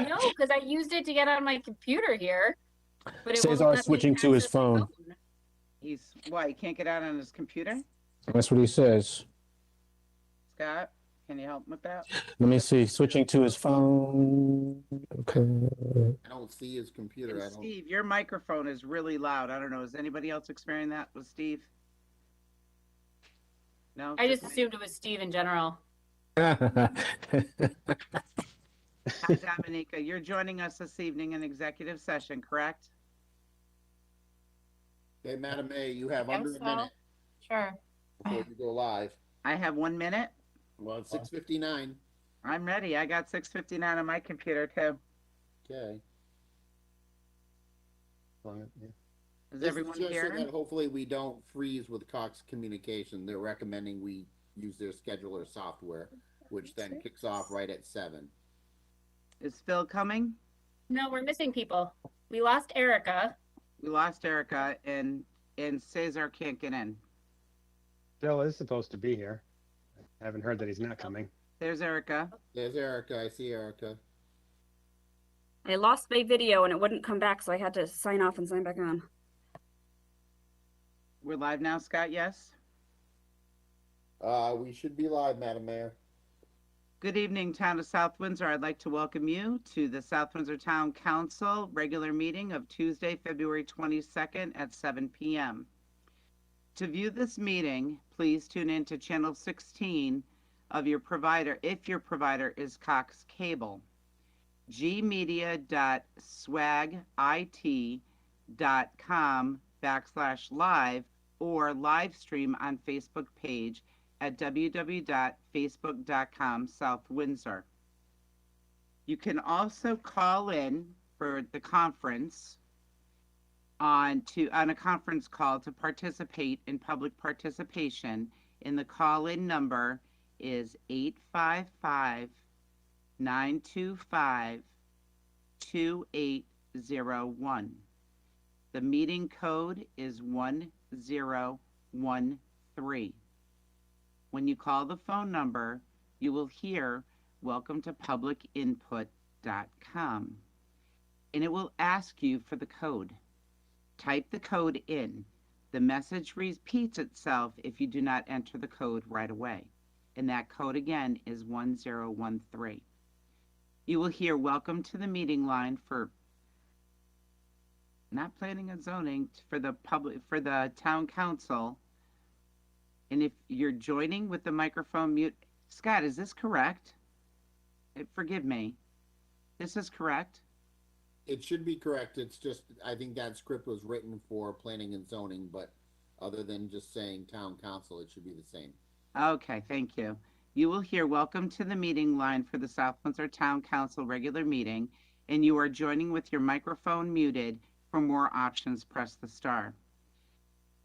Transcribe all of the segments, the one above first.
No, because I used it to get on my computer here, but it won't Cesar let me switching to his access my phone. phone. He's, why, he can't get out on his computer? That's what he says. Scott, can you help with that? Let me see. Switching to his phone. Okay. I don't see his computer. And I don't. Steve, your microphone is really loud. I don't know. Is anybody else experiencing that with Steve? No? I just me? assumed it was Steve in general. Hi, Dominica. You're joining us this evening in executive session, correct? Okay, Madam Mayor, you have Guess under a so. minute Sure. before you go live. I have 1 minute. Well, it's 6:59. I'm ready. I got 6:59 on my computer too. Okay. Is This everyone just here? so that hopefully we don't freeze with Cox Communication. They're recommending we use their scheduler software, which then kicks off right at 7. Is Phil coming? No, we're missing people. We lost Erica. We lost Erica and Cesar can't get in. Phil is supposed to be here. I haven't heard that he's not coming. There's Erica. There's Erica. I see Erica. I lost my video and it wouldn't come back, so I had to sign off and sign back on. We're live now, Scott, yes? We should be live, Madam Mayor. Good evening, Town of South Windsor. I'd like to welcome you to the South Windsor Town Council regular meeting of Tuesday, February 22nd at 7 p.m. To view this meeting, please tune in to channel 16 of your provider if your provider is Cox Cable. gmedia.swagit.com/live or live stream on Facebook page at www.facebook.com/South Windsor. You can also call in for the conference on a conference call to participate in public participation. And the call-in number is 855-925-2801. The meeting code is 1013. When you call the phone number, you will hear welcome to publicinput.com, and it will ask you for the code. Type the code in. The message repeats itself if you do not enter the code right away, and that code again is 1013. You will hear welcome to the meeting line for not planning and zoning for the town council. And if you're joining with the microphone mute, Scott, is this correct? Forgive me. This is correct? It should be correct. It's just, I think that script was written for planning and zoning, but other than just saying town council, it should be the same. Okay, thank you. You will hear welcome to the meeting line for the South Windsor Town Council regular meeting, and you are joining with your microphone muted. For more options, press the star.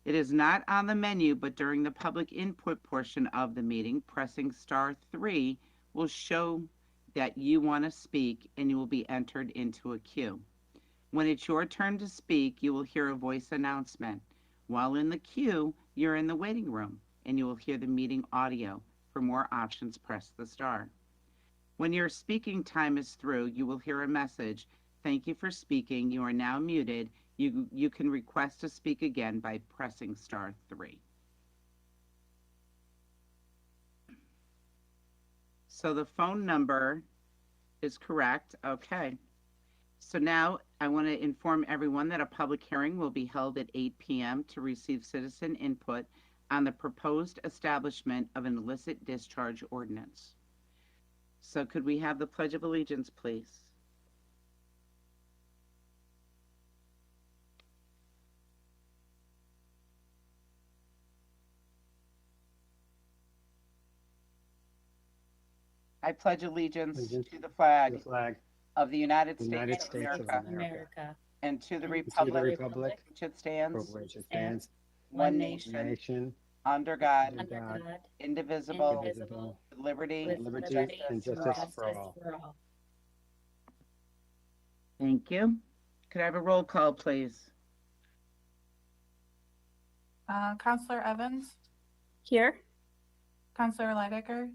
It is not on the menu, but during the public input portion of the meeting, pressing star 3 will show that you want to speak and you will be entered into a queue. When it's your turn to speak, you will hear a voice announcement. While in the queue, you're in the waiting room and you will hear the meeting audio. For more options, press the star. When your speaking time is through, you will hear a message. Thank you for speaking. You are now muted. You can request to speak again by pressing star 3. So the phone number is correct. Okay. So now I want to inform everyone that a public hearing will be held at 8 p.m. to receive citizen input on the proposed establishment of an illicit discharge ordinance. So could we have the Pledge of Allegiance, please? I pledge allegiance to the flag of the United States of America and to the republic which it stands, one nation, under God, indivisible, with liberty and justice for all. Thank you. Could I have a roll call, please? Counselor Evans, Here. Counselor Leidecker,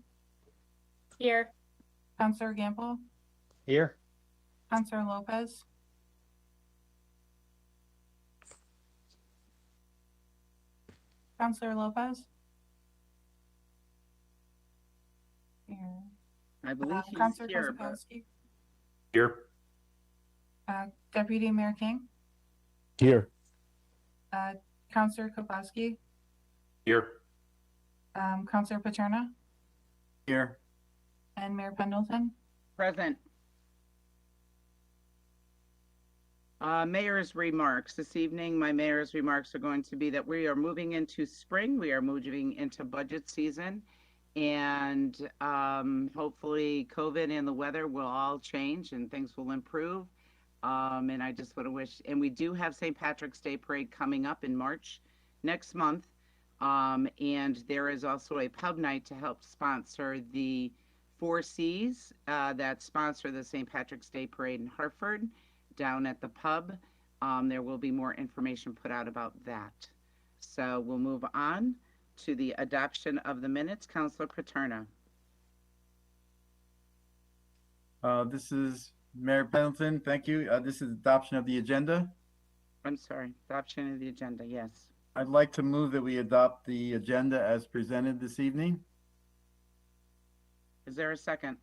Here. Counselor Gamble, Here. Counselor Lopez, Counselor Lopez. Here. I believe he's Counselor here, but Kozaczynski, Here. Deputy Mayor King, Here. Counselor Kopowski, Here. Counselor Paterna, Here. and Mayor Pendleton. present. Mayor's remarks. This evening, my mayor's remarks are going to be that we are moving into spring. We are moving into budget season. And hopefully COVID and the weather will all change and things will improve. And I just want to wish, and we do have St. Patrick's Day Parade coming up in March next month. And there is also a pub night to help sponsor the 4 Cs that sponsor the St. Patrick's Day Parade in Hartford down at the pub. There will be more information put out about that. So we'll move on to the adoption of the minutes. Councilor Paterna. This is Mayor Pendleton. Thank you. This is adoption of the agenda. I'm sorry, adoption of the agenda, yes. I'd like to move that we adopt the agenda as presented this evening. Is there a second?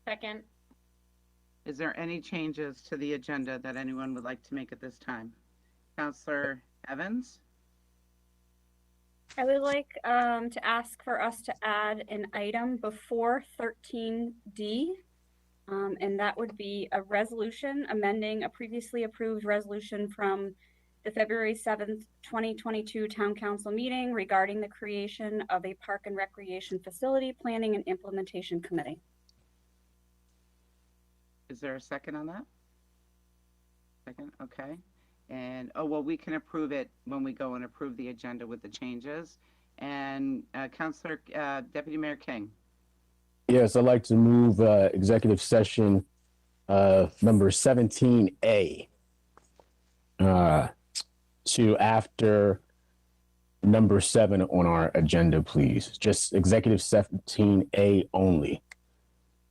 Second. Is there any changes to the agenda that anyone would like to make at this time? Councilor Evans? I would like to ask for us to add an item before 13D, and that would be a resolution amending a previously approved resolution from the February 7th, 2022 Town Council meeting regarding the creation of a Park and Recreation Facility Planning and Implementation Committee. Is there a second on that? Second, okay. And, oh, well, we can approve it when we go and approve the agenda with the changes. And Councilor, Deputy Mayor King. Yes, I'd like to move executive session number 17A to after number 7 on our agenda, please. Just executive 17A only.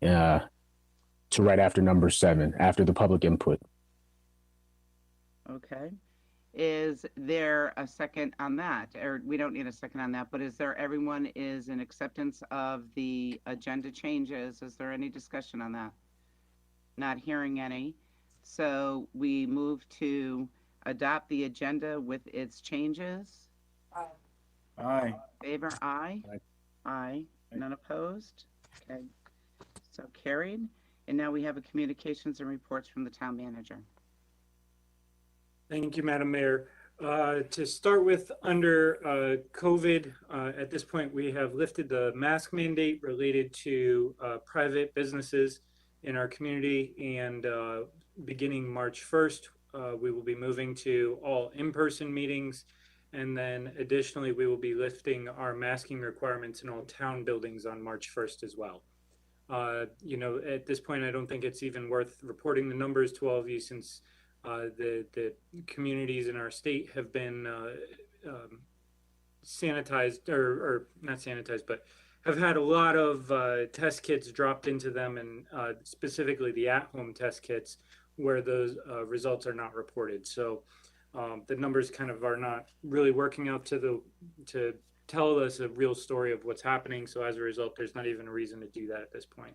To right after number 7, after the public input. Okay. Is there a second on that? Or we don't need a second on that, but is there, everyone is in acceptance of the agenda changes? Is there any discussion on that? Not hearing any. So we move to adopt the agenda with its changes. Aye. Favor, aye. Aye. Aye. None opposed? Okay. So carried. And now we have a communications and reports from the town manager. Thank you, Madam Mayor. To start with, under COVID, at this point, we have lifted the mask mandate related to private businesses in our community. And beginning March 1st, we will be moving to all in-person meetings. And then additionally, we will be lifting our masking requirements in all town buildings on March 1st as well. You know, at this point, I don't think it's even worth reporting the numbers to all of you, since the communities in our state have been sanitized, or not sanitized, but have had a lot of test kits dropped into them, and specifically the at-home test kits where those results are not reported. So the numbers kind of are not really working out to tell us a real story of what's happening. So as a result, there's not even a reason to do that at this point.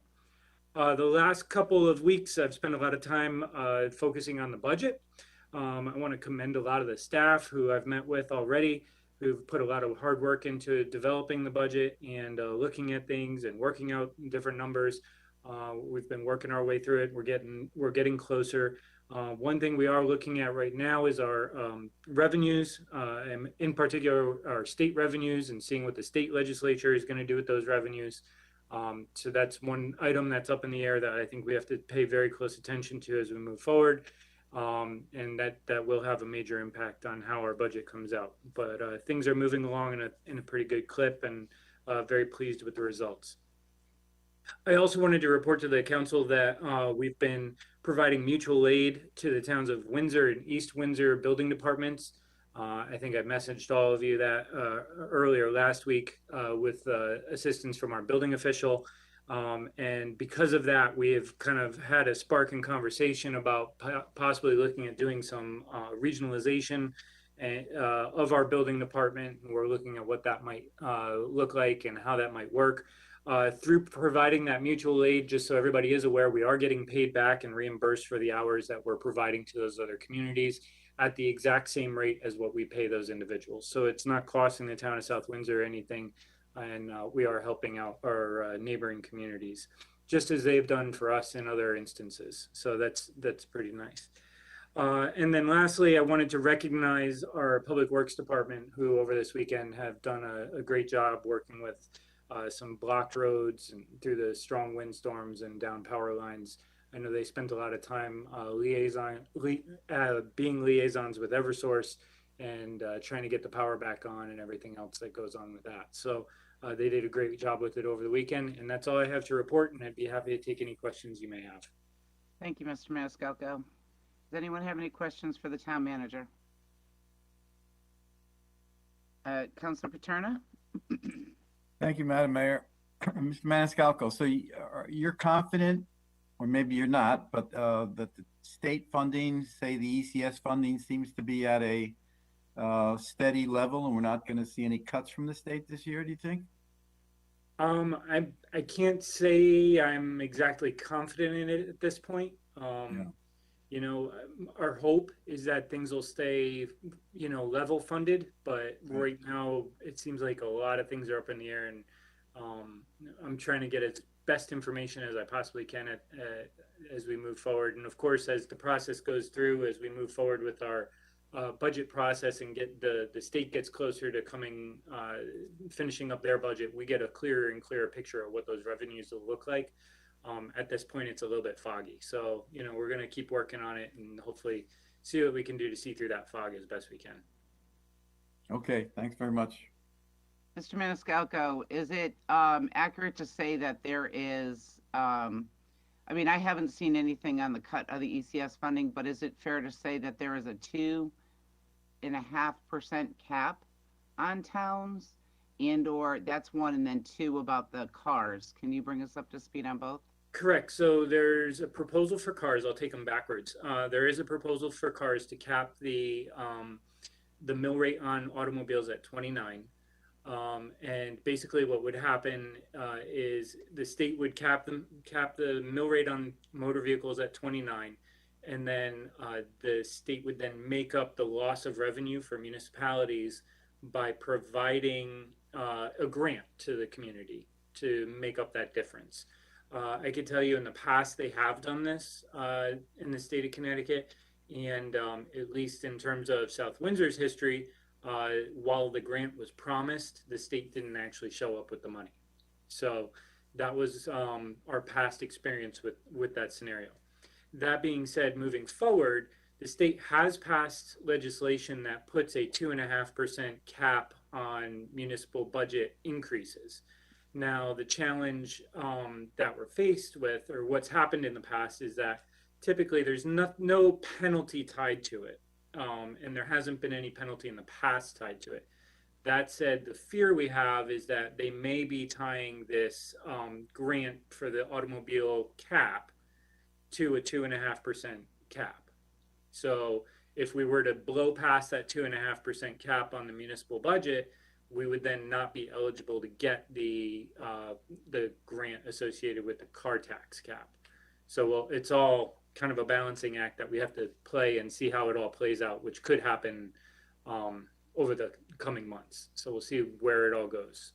The last couple of weeks, I've spent a lot of time focusing on the budget. I want to commend a lot of the staff who I've met with already, who've put a lot of hard work into developing the budget and looking at things and working out different numbers. We've been working our way through it. We're getting closer. One thing we are looking at right now is our revenues, and in particular our state revenues, and seeing what the state legislature is going to do with those revenues. So that's one item that's up in the air that I think we have to pay very close attention to as we move forward, and that will have a major impact on how our budget comes out. But things are moving along in a pretty good clip, and very pleased with the results. I also wanted to report to the council that we've been providing mutual aid to the towns of Windsor and East Windsor building departments. I think I messaged all of you that earlier last week with assistance from our building official. And because of that, we have kind of had a spark in conversation about possibly looking at doing some regionalization of our building department. We're looking at what that might look like and how that might work. Through providing that mutual aid, just so everybody is aware, we are getting paid back and reimbursed for the hours that we're providing to those other communities at the exact same rate as what we pay those individuals. So it's not costing the town of South Windsor anything, and we are helping out our neighboring communities, just as they've done for us in other instances. So that's pretty nice. And then lastly, I wanted to recognize our Public Works Department, who over this weekend have done a great job working with some blocked roads and through the strong windstorms and down power lines. I know they spent a lot of time being liaisons with Eversource and trying to get the power back on and everything else that goes on with that. So they did a great job with it over the weekend, and that's all I have to report, and I'd be happy to take any questions you may have. Thank you, Mr. Maniscalco. Does anyone have any questions for the town manager? Councilor Paterna? Thank you, Madam Mayor. Mr. Maniscalco, so you're confident, or maybe you're not, but that the state funding, say the ECS funding, seems to be at a steady level, and we're not going to see any cuts from the state this year, do you think? I can't say I'm exactly confident in it at this point. You know, our hope is that things will stay, you know, level funded, but right now it seems like a lot of things are up in the air, and I'm trying to get as best information as I possibly can as we move forward. And of course, as the process goes through, as we move forward with our budget process and get the state gets closer to finishing up their budget, we get a clearer and clearer picture of what those revenues will look like. At this point, it's a little bit foggy. So, you know, we're going to keep working on it and hopefully see what we can do to see through that fog as best we can. Okay, thanks very much. Mr. Maniscalco, is it accurate to say that there is, I mean, I haven't seen anything on the cut of the ECS funding, but is it fair to say that there is a 2.5% cap on towns? And/or that's one, and then two about the cars. Can you bring us up to speed on both? Correct. So there's a proposal for cars. I'll take them backwards. There is a proposal for cars to cap the mill rate on automobiles at 29. And basically what would happen is the state would cap the mill rate on motor vehicles at 29. And then the state would then make up the loss of revenue for municipalities by providing a grant to the community to make up that difference. I can tell you in the past they have done this in the state of Connecticut, and at least in terms of South Windsor's history, while the grant was promised, the state didn't actually show up with the money. So that was our past experience with that scenario. That being said, moving forward, the state has passed legislation that puts a 2.5% cap on municipal budget increases. Now, the challenge that we're faced with, or what's happened in the past, is that typically there's no penalty tied to it. And there hasn't been any penalty in the past tied to it. That said, the fear we have is that they may be tying this grant for the automobile cap to a 2.5% cap. So if we were to blow past that 2.5% cap on the municipal budget, we would then not be eligible to get the grant associated with the car tax cap. So it's all kind of a balancing act that we have to play and see how it all plays out, which could happen over the coming months. So we'll see where it all goes.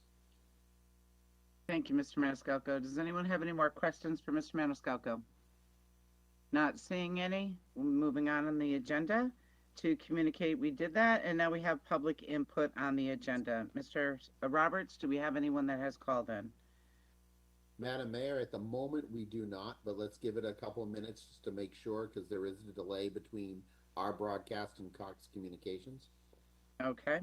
Thank you, Mr. Maniscalco. Does anyone have any more questions for Mr. Maniscalco? Not seeing any. Moving on the agenda to communicate. We did that, and now we have public input on the agenda. Mr. Roberts, do we have anyone that has called in? Madam Mayor, at the moment we do not, but let's give it a couple of minutes just to make sure, because there is a delay between our broadcast and Cox Communications. Okay.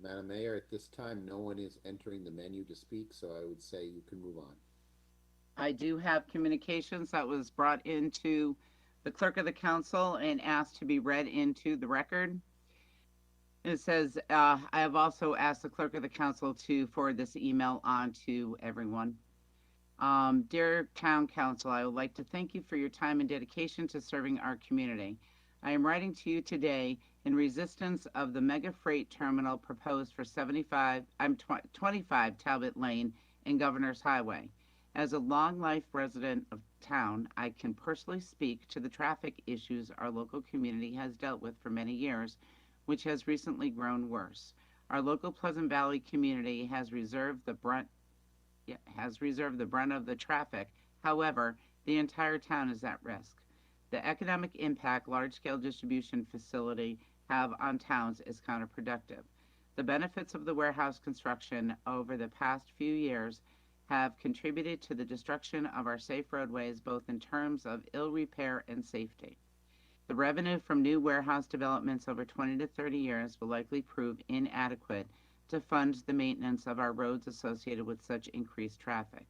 Madam Mayor, at this time, no one is entering the menu to speak, so I would say you can move on. I do have communications that was brought into the clerk of the council and asked to be read into the record. It says, I have also asked the clerk of the council to forward this email on to everyone. Dear Town Council, I would like to thank you for your time and dedication to serving our community. I am writing to you today in resistance of the mega freight terminal proposed for 25 Talbot Lane and Governor's Highway. As a long-life resident of town, I can personally speak to the traffic issues our local community has dealt with for many years, which has recently grown worse. Our local Pleasant Valley community has reserved the brunt of the traffic. However, the entire town is at risk. The economic impact large-scale distribution facility have on towns is counterproductive. The benefits of the warehouse construction over the past few years have contributed to the destruction of our safe roadways, both in terms of ill repair and safety. The revenue from new warehouse developments over 20 to 30 years will likely prove inadequate to fund the maintenance of our roads associated with such increased traffic.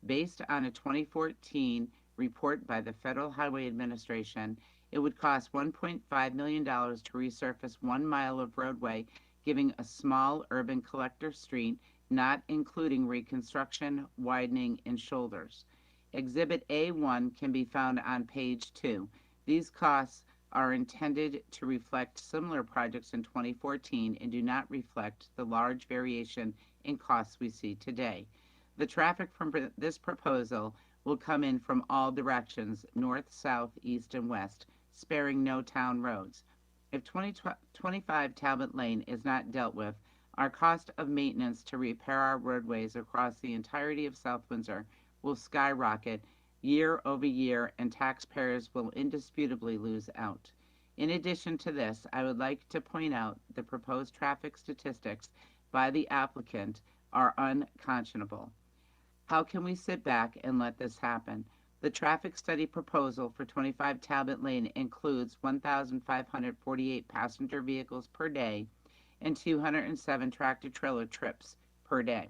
Based on a 2014 report by the Federal Highway Administration, it would cost $1.5 million to resurface 1 mile of roadway, giving a small urban collector street, not including reconstruction, widening, and shoulders. Exhibit A1 can be found on page 2. These costs are intended to reflect similar projects in 2014 and do not reflect the large variation in costs we see today. The traffic from this proposal will come in from all directions, north, south, east, and west, sparing no town roads. If 25 Talbot Lane is not dealt with, our cost of maintenance to repair our roadways across the entirety of South Windsor will skyrocket year over year, and taxpayers will indisputably lose out. In addition to this, I would like to point out the proposed traffic statistics by the applicant are unconscionable. How can we sit back and let this happen? The traffic study proposal for 25 Talbot Lane includes 1,548 passenger vehicles per day and 207 tractor-trailer trips per day.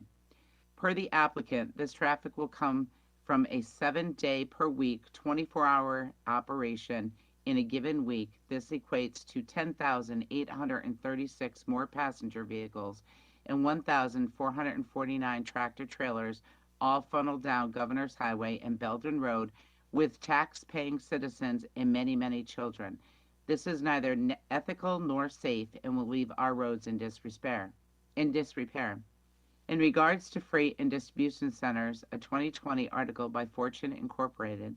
Per the applicant, this traffic will come from a 7-day per week, 24-hour operation in a given week. This equates to 10,836 more passenger vehicles and 1,449 tractor-trailers, all funneled down Governor's Highway and Belden Road with tax-paying citizens and many, many children. This is neither ethical nor safe and will leave our roads in disrepair. In regards to freight and distribution centers, a 2020 article by Fortune Incorporated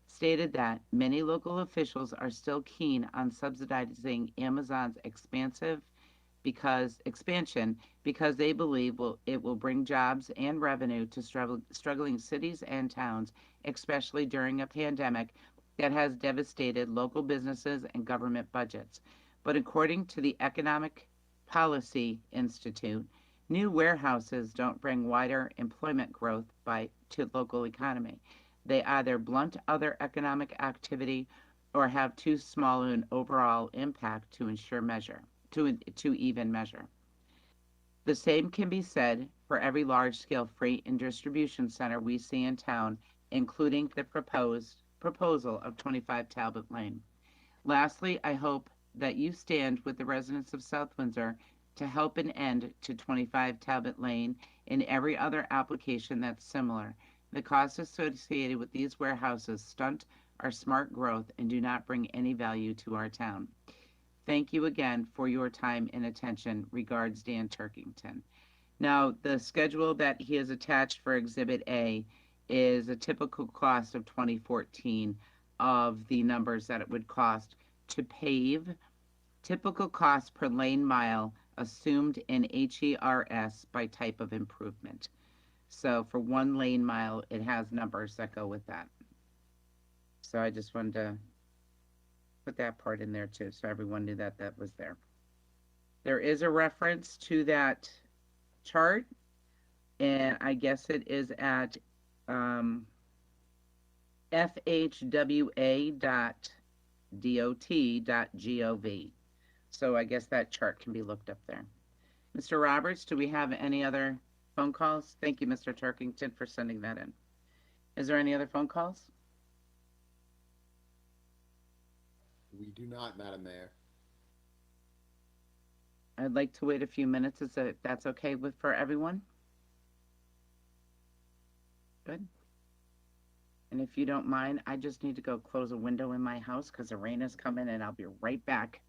stated that many local officials are still keen on subsidizing Amazon's expansion because they believe it will bring jobs and revenue to struggling cities and towns, especially during a pandemic that has devastated local businesses and government budgets. But according to the Economic Policy Institute, new warehouses don't bring wider employment growth to local economy. They either blunt other economic activity or have too small an overall impact to even measure. The same can be said for every large-scale freight and distribution center we see in town, including the proposal of 25 Talbot Lane. Lastly, I hope that you stand with the residents of South Windsor to help an end to 25 Talbot Lane and every other application that's similar. The costs associated with these warehouses stunt our smart growth and do not bring any value to our town. Thank you again for your time and attention. Regards, Dan Turkington. Now, the schedule that he has attached for Exhibit A is a typical cost of 2014 of the numbers that it would cost to pave, typical cost per lane mile assumed in HERS by type of improvement. So for 1 lane mile, it has numbers that go with that. So I just wanted to put that part in there too, so everyone knew that that was there. There is a reference to that chart, and I guess it is at fhwa.dot.gov. So I guess that chart can be looked up there. Mr. Roberts, do we have any other phone calls? Thank you, Mr. Turkington, for sending that in. Is there any other phone calls? We do not, Madam Mayor. I'd like to wait a few minutes if that's okay for everyone. Good. And if you don't mind, I just need to go close a window in my house because the rain is coming and I'll be right back.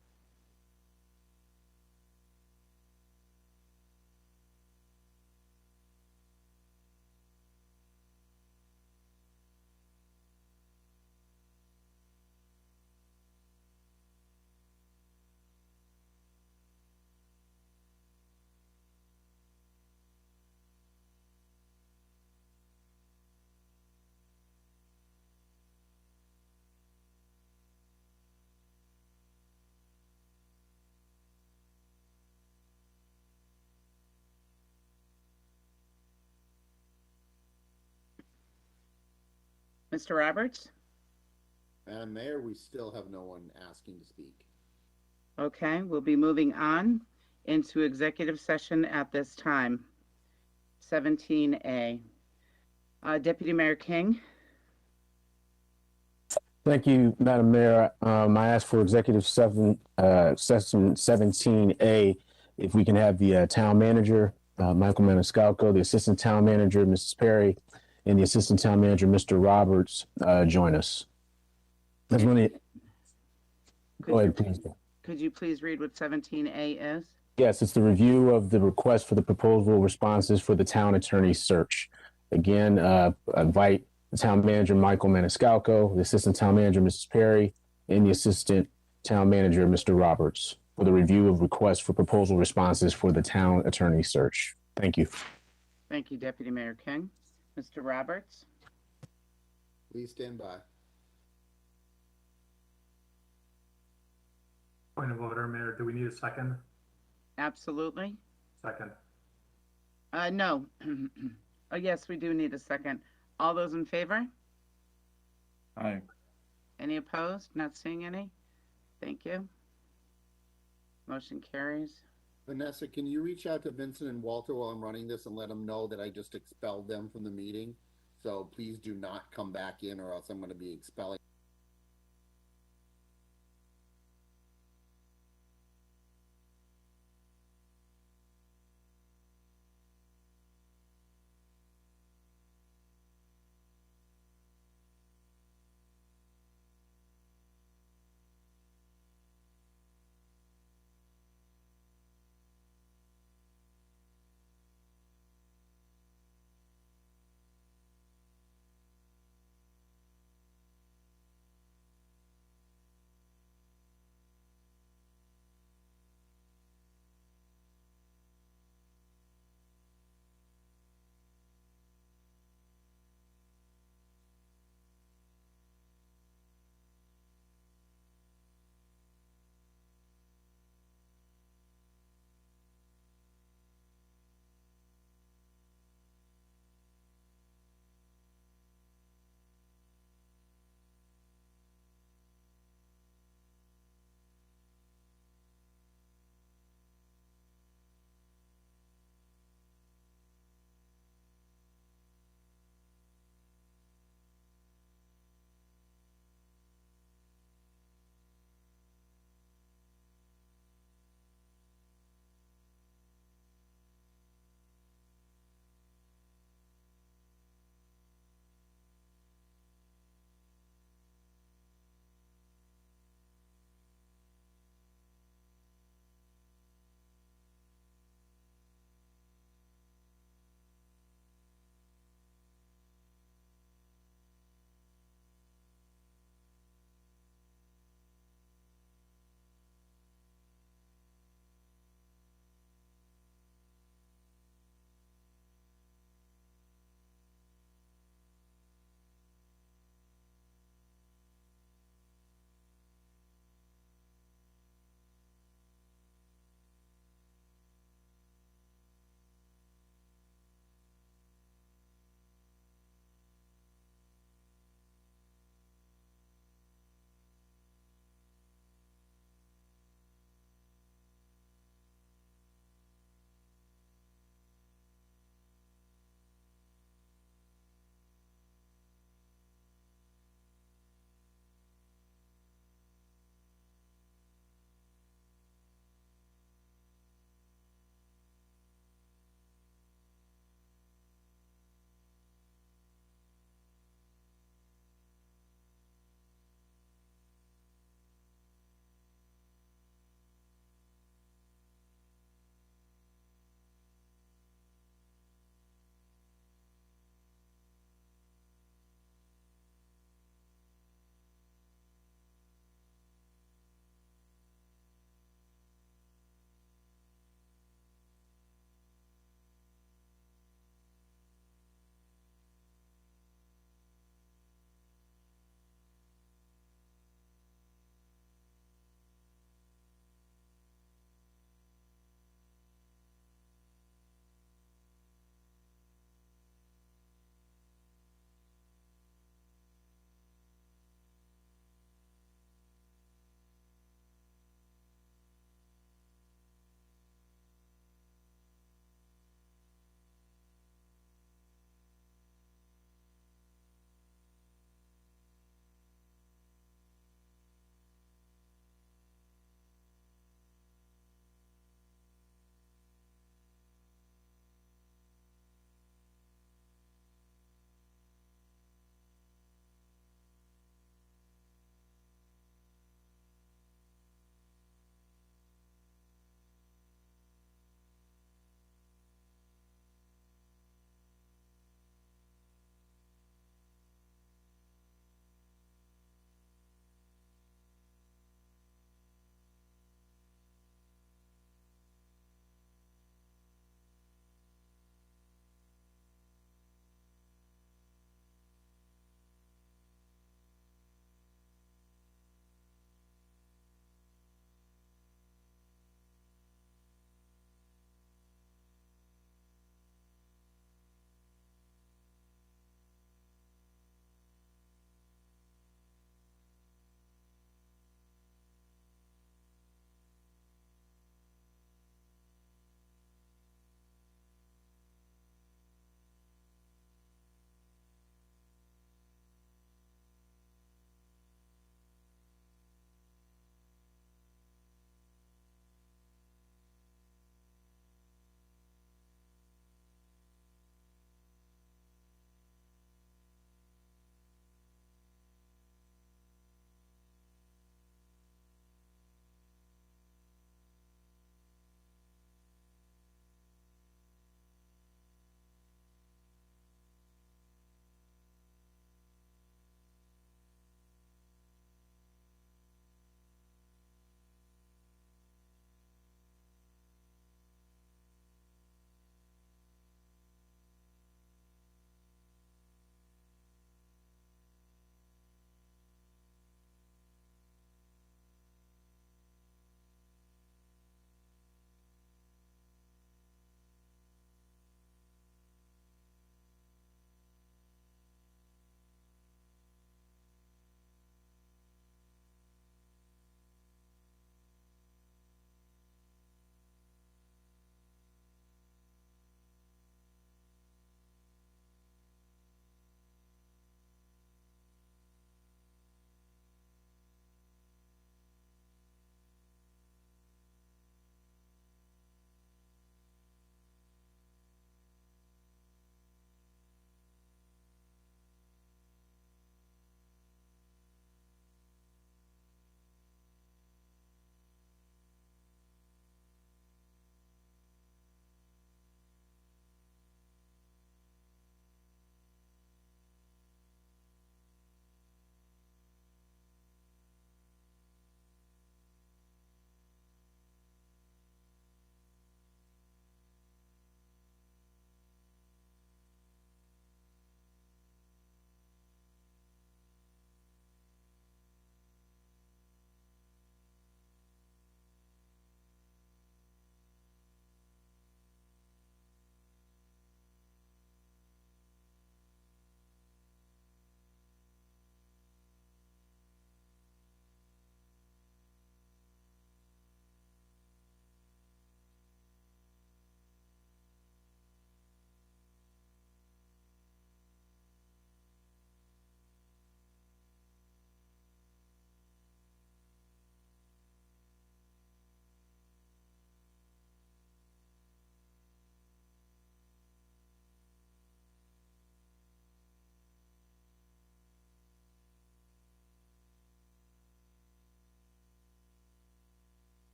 Mr. Roberts? Madam Mayor, we still have no one asking to speak. Okay, we'll be moving on into executive session at this time. 17A. Deputy Mayor King? Thank you, Madam Mayor. I ask for executive session 17A, if we can have the town manager, Michael Maniscalco, the assistant town manager, Mrs. Perry, and the assistant town manager, Mr. Roberts, join us. Go ahead, please. Could you please read what 17A is? Yes, it's the review of the request for the proposal responses for the town attorney search. Again, invite the town manager, Michael Maniscalco, the assistant town manager, Mrs. Perry, and the assistant town manager, Mr. Roberts, for the review of requests for proposal responses for the town attorney search. Thank you. Thank you, Deputy Mayor King. Mr. Roberts? Please stand by. Point of order, Mayor. Do we need a second? Absolutely. Second. No. Oh, yes, we do need a second. All those in favor? Aye. Any opposed? Not seeing any? Thank you. Motion carries. Vanessa, can you reach out to Vincent and Walter while I'm running this and let them know that I just expelled them from the meeting? So please do not come back in or else I'm going to be expelling.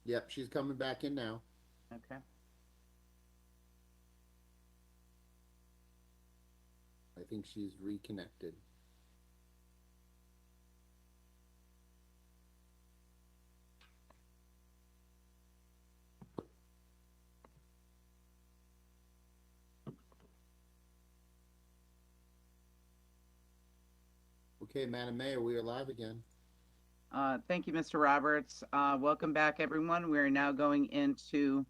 Yep, she's coming back in now. Okay. I think she's reconnected. Okay, Madam Mayor, we are live again. Thank you, Mr. Roberts. Welcome back, everyone. We are now going into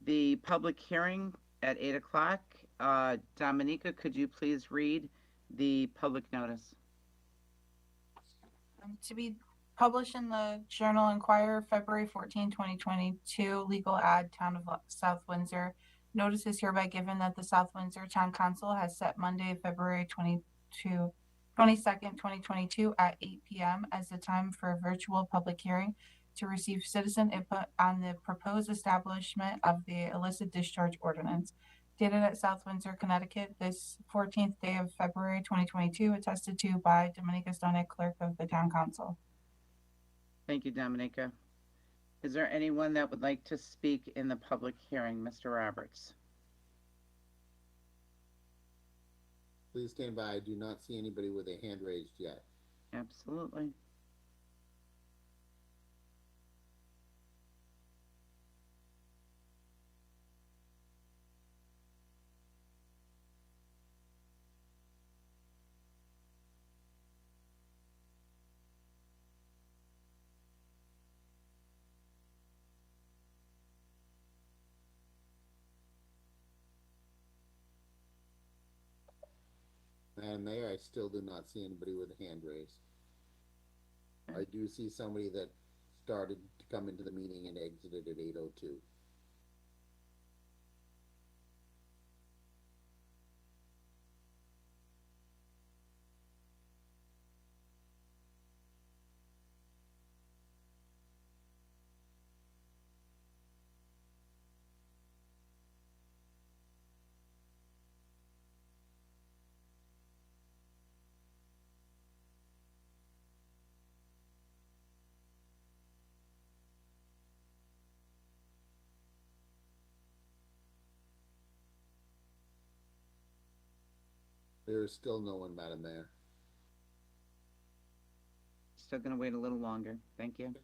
the public hearing at 8 o'clock. Dominica, could you please read the public notice? To be published in the Journal Enquirer, February 14, 2022, legal ad, Town of South Windsor. Notice is hereby given that the South Windsor Town Council has set Monday, February 22nd, 2022 at 8 p.m. as the time for a virtual public hearing to receive citizen input on the proposed establishment of the illicit discharge ordinance. Dated at South Windsor, Connecticut, this 14th day of February 2022, attested to by Dominica Stonick, Clerk of the Town Council. Thank you, Dominica. Is there anyone that would like to speak in the public hearing? Mr. Roberts. Please stand by. I do not see anybody with a hand raised yet. Absolutely. Madam Mayor, I still do not see anybody with a hand raised. I do see somebody that started to come into the meeting and exited at 8:02. There is still no one, Madam Mayor. Still going to wait a little longer. Thank you.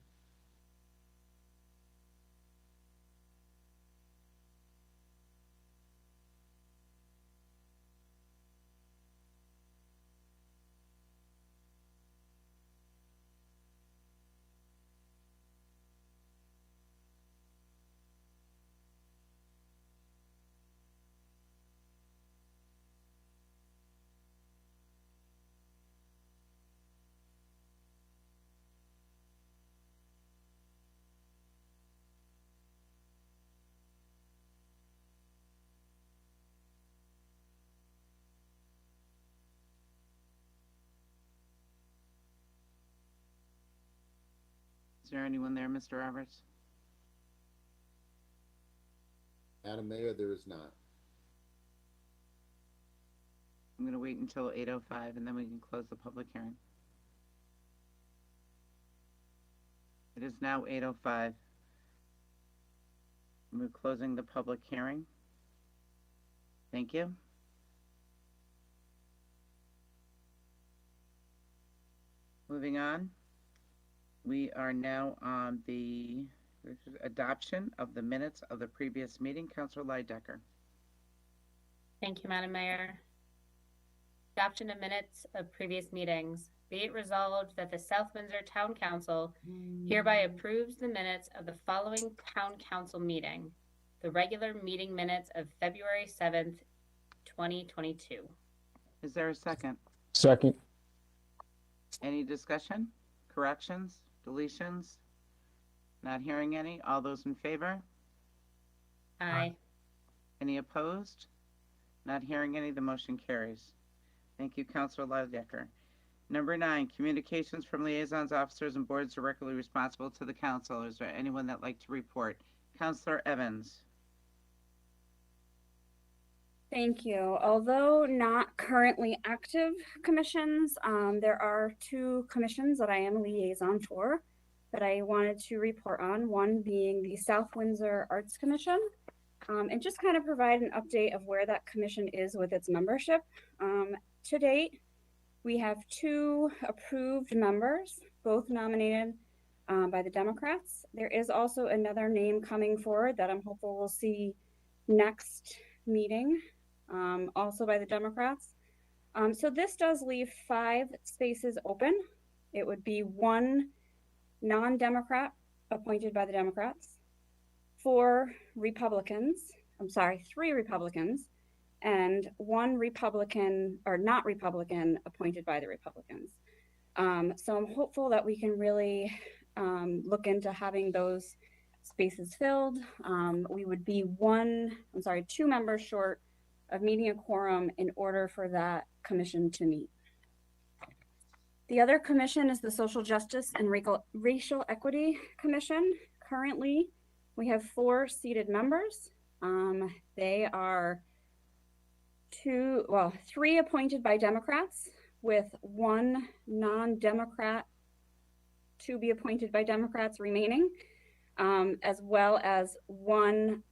Is there anyone there, Mr. Roberts? Madam Mayor, there is not. I'm going to wait until 8:05 and then we can close the public hearing. It is now 8:05. We're closing the public hearing. Thank you. Moving on. We are now on the adoption of the minutes of the previous meeting. Councilor Lydecker. Thank you, Madam Mayor. Adoption of minutes of previous meetings. Be it resolved that the South Windsor Town Council hereby approves the minutes of the following Town Council meeting. The regular meeting minutes of February 7th, 2022. Is there a second? Second. Any discussion? Corrections? Deletions? Not hearing any. All those in favor? Aye. Any opposed? Not hearing any. The motion carries. Thank you, Councilor Lydecker. Number 9, communications from liaisons, officers, and boards directly responsible to the council. Is there anyone that'd like to report? Councilor Evans. Thank you. Although not currently active commissions, there are 2 commissions that I am a liaison for. that I wanted to report on, one being the South Windsor Arts Commission, and just kind of provide an update of where that commission is with its membership. To date, we have 2 approved members, both nominated by the Democrats. There is also another name coming forward that I'm hopeful we'll see next meeting, also by the Democrats. So this does leave 5 spaces open. It would be 1 non-Democrat appointed by the Democrats, 3 Republicans, and 1 Republican or not Republican appointed by the Republicans. So I'm hopeful that we can really look into having those spaces filled. We would be 2 members short of meeting a quorum in order for that commission to meet. The other commission is the Social Justice and Racial Equity Commission. Currently, we have 4 seated members. They are 3 appointed by Democrats, with 1 non-Democrat to be appointed by Democrats remaining, as well as 1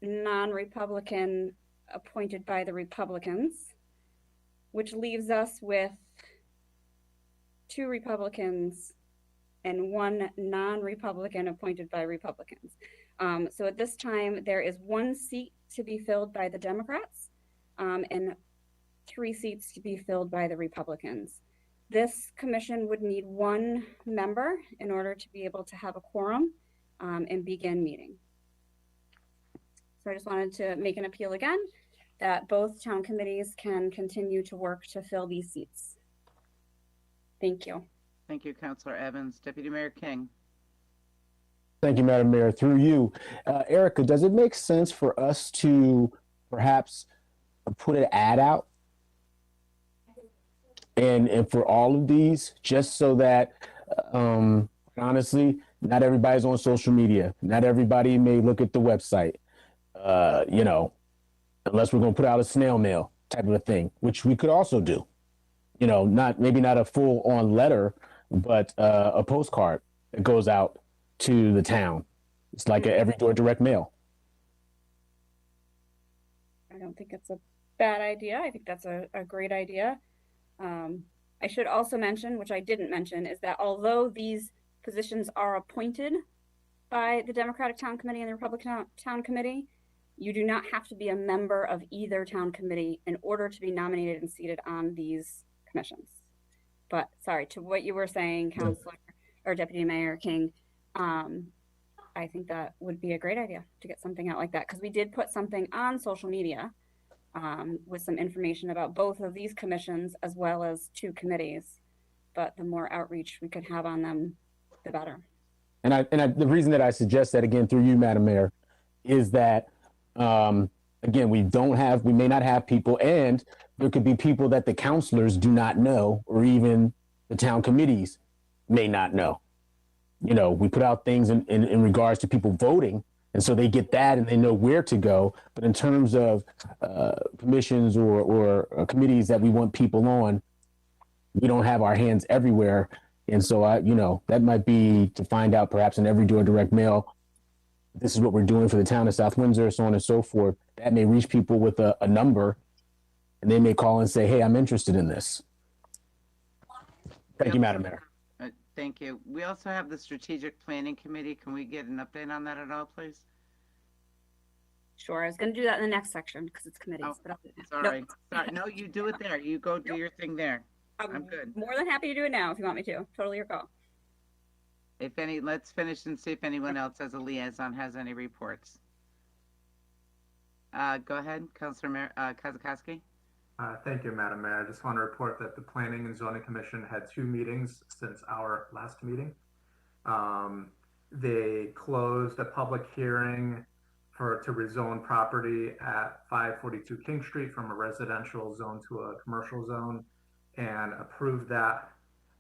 non-Republican appointed by the Republicans, which leaves us with 2 Republicans and 1 non-Republican appointed by Republicans. So at this time, there is 1 seat to be filled by the Democrats, and 3 seats to be filled by the Republicans. This commission would need 1 member in order to be able to have a quorum and begin meeting. So I just wanted to make an appeal again that both town committees can continue to work to fill these seats. Thank you. Thank you, Councilor Evans. Deputy Mayor King. Thank you, Madam Mayor. Through you, Erica, does it make sense for us to perhaps put an ad out and for all of these, just so that honestly, not everybody's on social media. Not everybody may look at the website, unless we're going to put out a snail mail type of a thing, which we could also do. Maybe not a full on letter, but a postcard that goes out to the town. It's like a every door direct mail. I don't think it's a bad idea. I think that's a great idea. I should also mention, which I didn't mention, is that although these positions are appointed by the Democratic Town Committee and the Republican Town Committee, you do not have to be a member of either town committee in order to be nominated and seated on these commissions. But sorry, to what you were saying, Councilor or Deputy Mayor King, I think that would be a great idea to get something out like that, because we did put something on social media with some information about both of these commissions as well as 2 committees. But the more outreach we could have on them, the better. And the reason that I suggest that, again, through you, Madam Mayor, is that again, we may not have people, and there could be people that the councilors do not know, or even the town committees may not know. We put out things in regards to people voting, and so they get that and they know where to go. But in terms of commissions or committees that we want people on, we don't have our hands everywhere. And so that might be to find out perhaps in every door direct mail, this is what we're doing for the town of South Windsor, so on and so forth. That may reach people with a number, and they may call and say, hey, I'm interested in this. Thank you, Madam Mayor. Thank you. We also have the Strategic Planning Committee. Can we get an update on that at all, please? Sure, I was going to do that in the next section because it's committees. Oh, but sorry. Nope. Sorry. No, you do it there. You go do your thing there. I'm good. More than happy to do it now if you want me to. Totally your call. Let's finish and see if anyone else as a liaison has any reports. Go ahead, Councilor Kozakowski. Thank you, Madam Mayor. I just want to report that the Planning and Zoning Commission had 2 meetings since our last meeting. They closed a public hearing to rezone property at 542 King Street from a residential zone to a commercial zone, and approved that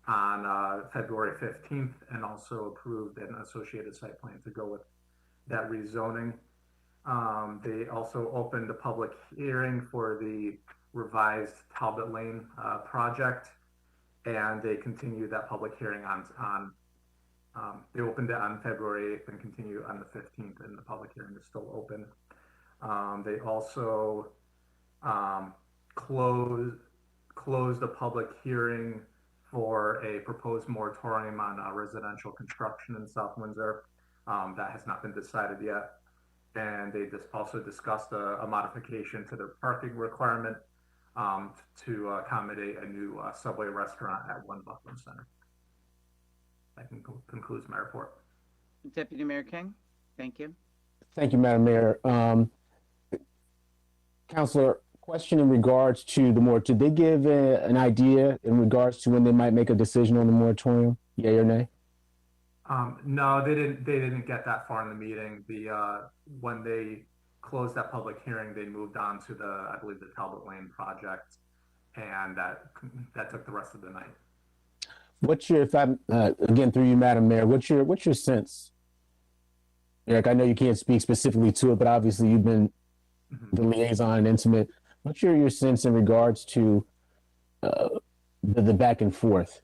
on February 15th, and also approved an associated site plan to go with that rezoning. They also opened a public hearing for the revised Talbot Lane project, and they continued that public hearing on They opened it on February 8th and continue on the 15th, and the public hearing is still open. They also closed a public hearing for a proposed moratorium on residential construction in South Windsor. That has not been decided yet. And they just also discussed a modification to the parking requirement to accommodate a new Subway restaurant at One Buckland Center. That concludes my report. Deputy Mayor King, thank you. Thank you, Madam Mayor. Councilor, question in regards to the moratorium. Did they give an idea in regards to when they might make a decision on the moratorium? Yay or nay? No, they didn't. They didn't get that far in the meeting. When they closed that public hearing, they moved on to I believe, the Talbot Lane project, and that took the rest of the night. What's your, if I'm again through you, Madam Mayor, what's your sense? Eric, I know you can't speak specifically to it, but obviously you've been the liaison and intimate. What's your sense in regards to the back and forth?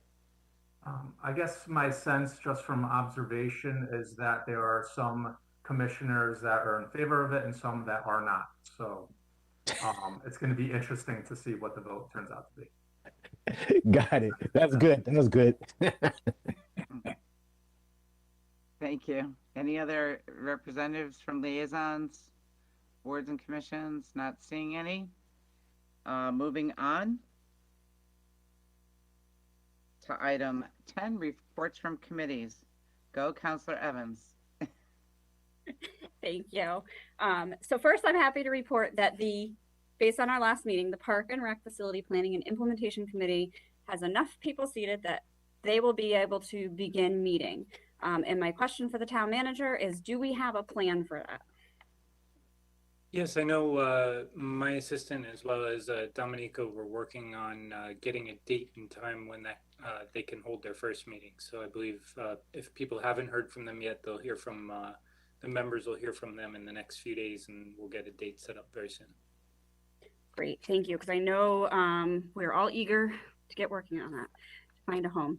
I guess my sense, just from observation, is that there are some commissioners that are in favor of it and some that are not. So it's going to be interesting to see what the vote turns out to be. Got it. That's good. That was good. Thank you. Any other representatives from liaisons, boards and commissions? Not seeing any. Moving on to item 10, reports from committees. Go, Councilor Evans. Thank you. So first, I'm happy to report that based on our last meeting, the Park and Rec Facility Planning and Implementation Committee has enough people seated that they will be able to begin meeting. And my question for the town manager is, do we have a plan for that? Yes, I know my assistant as well as Domenico were working on getting a date and time when they can hold their first meeting. So I believe if people haven't heard from them yet, they'll hear from the members will hear from them in the next few days, and we'll get a date set up very soon. Great, thank you, because I know we're all eager to get working on that, to find a home.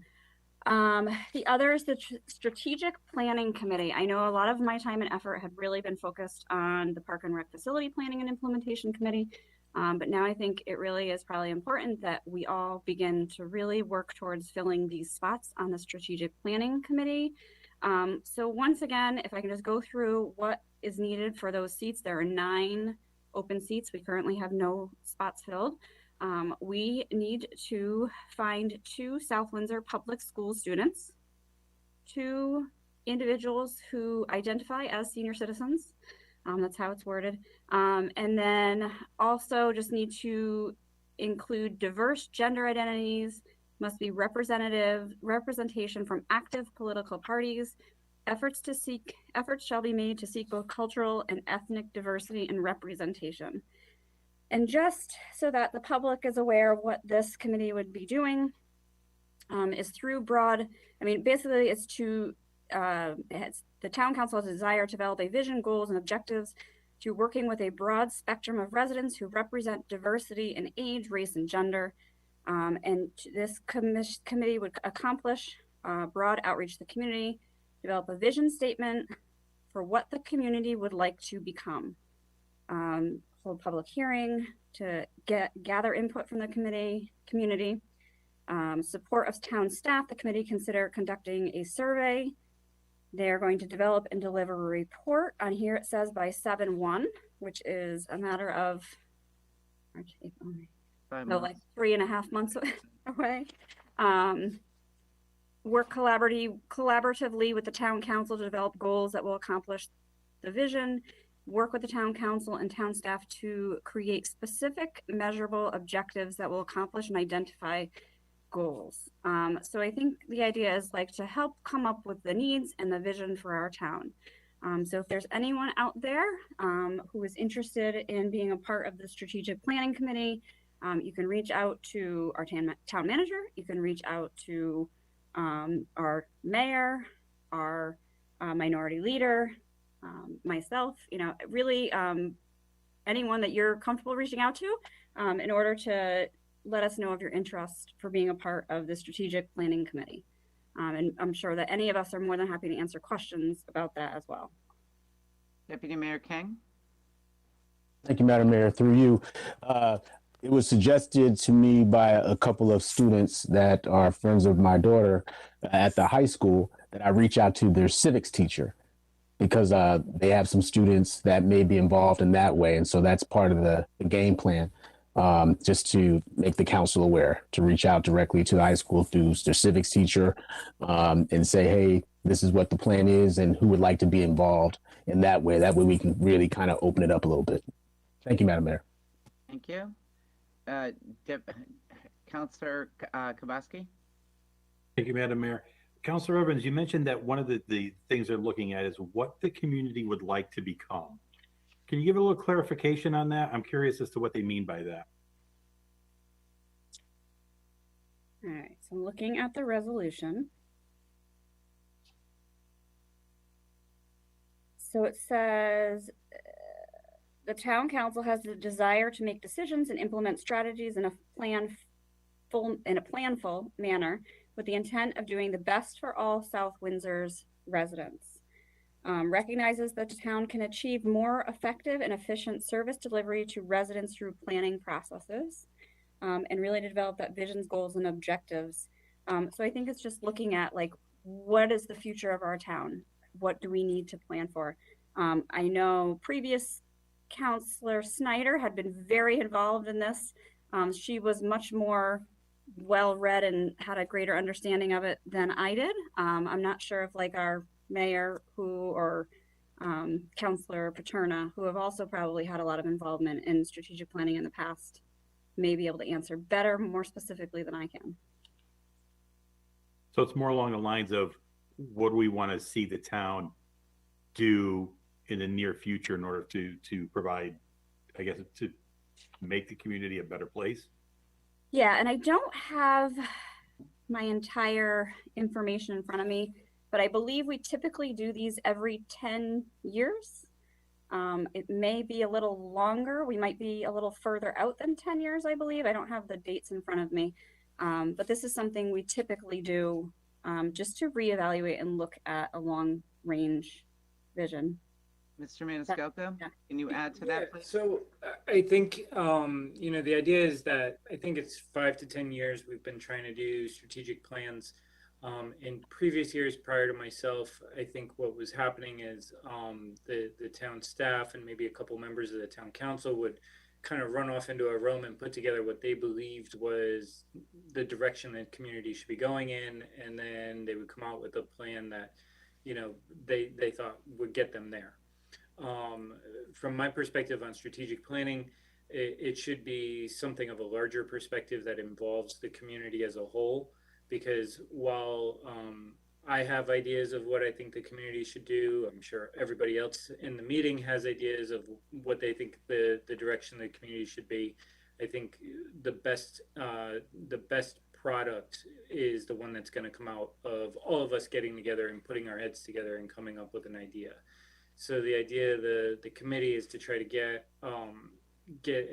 The other is the Strategic Planning Committee. I know a lot of my time and effort had really been focused on the Park and Rec Facility Planning and Implementation Committee, but now I think it really is probably important that we all begin to really work towards filling these spots on the Strategic Planning Committee. So once again, if I can just go through what is needed for those seats, there are 9 open seats. We currently have no spots filled. We need to find 2 South Windsor public school students, 2 individuals who identify as senior citizens. That's how it's worded. And then also just need to include diverse gender identities, must be representation from active political parties. Efforts shall be made to seek both cultural and ethnic diversity and representation. And just so that the public is aware of what this committee would be doing, is through basically it's to, the town council has a desire to develop a vision, goals, and objectives to working with a broad spectrum of residents who represent diversity in age, race, and gender. And this committee would accomplish broad outreach to the community, develop a vision statement for what the community would like to become. Hold public hearing to gather input from the community, support of town staff. The committee consider conducting a survey. They're going to develop and deliver a report. On here it says by 7/1, which is a matter of March, April, May. Like 3.5 months away. Work collaboratively with the town council to develop goals that will accomplish the vision. Work with the town council and town staff to create specific measurable objectives that will accomplish and identify goals. So I think the idea is to help come up with the needs and the vision for our town. So if there's anyone out there who is interested in being a part of the Strategic Planning Committee, you can reach out to our town manager. You can reach out to our mayor, our minority leader, myself, really anyone that you're comfortable reaching out to in order to let us know of your interest for being a part of the Strategic Planning Committee. And I'm sure that any of us are more than happy to answer questions about that as well. Deputy Mayor King? Thank you, Madam Mayor. Through you, it was suggested to me by a couple of students that are friends of my daughter at the high school that I reach out to their civics teacher because they have some students that may be involved in that way. And so that's part of the game plan, just to make the council aware, to reach out directly to the high school through their civics teacher and say, hey, this is what the plan is and who would like to be involved in that way. That way we can really kind of open it up a little bit. Thank you, Madam Mayor. Thank you. Councilor Kabowski? Thank you, Madam Mayor. Councilor Evans, you mentioned that one of the things they're looking at is what the community would like to become. Can you give a little clarification on that? I'm curious as to what they mean by that. All right, so I'm looking at the resolution. So it says, the town council has the desire to make decisions and implement strategies in a planful manner with the intent of doing the best for all South Windsor's residents. Recognizes that the town can achieve more effective and efficient service delivery to residents through planning processes, and really to develop that visions, goals, and objectives. So I think it's just looking at like, what is the future of our town? What do we need to plan for? I know previous Councilor Snyder had been very involved in this. She was much more well-read and had a greater understanding of it than I did. I'm not sure if like our mayor or Councilor Paterna, who have also probably had a lot of involvement in strategic planning in the past, may be able to answer better, more specifically than I can. So it's more along the lines of what do we want to see the town do in the near future in order to provide, I guess, to make the community a better place? Yeah, and I don't have my entire information in front of me, but I believe we typically do these every 10 years. It may be a little longer. We might be a little further out than 10 years, I believe. I don't have the dates in front of me. But this is something we typically do just to reevaluate and look at a long range vision. Mr. Maniscalco, Yeah. can you add to that, please? So I think, the idea is that I think it's 5 to 10 years we've been trying to do strategic plans. In previous years prior to myself, I think what was happening is the town staff and maybe a couple members of the town council would kind of run off into a room and put together what they believed was the direction the community should be going in, and then they would come out with a plan that they thought would get them there. From my perspective on strategic planning, it should be something of a larger perspective that involves the community as a whole, because while I have ideas of what I think the community should do, I'm sure everybody else in the meeting has ideas of what they think the direction the community should be. I think the best product is the one that's going to come out of all of us getting together and putting our heads together and coming up with an idea. So the idea of the committee is to try to get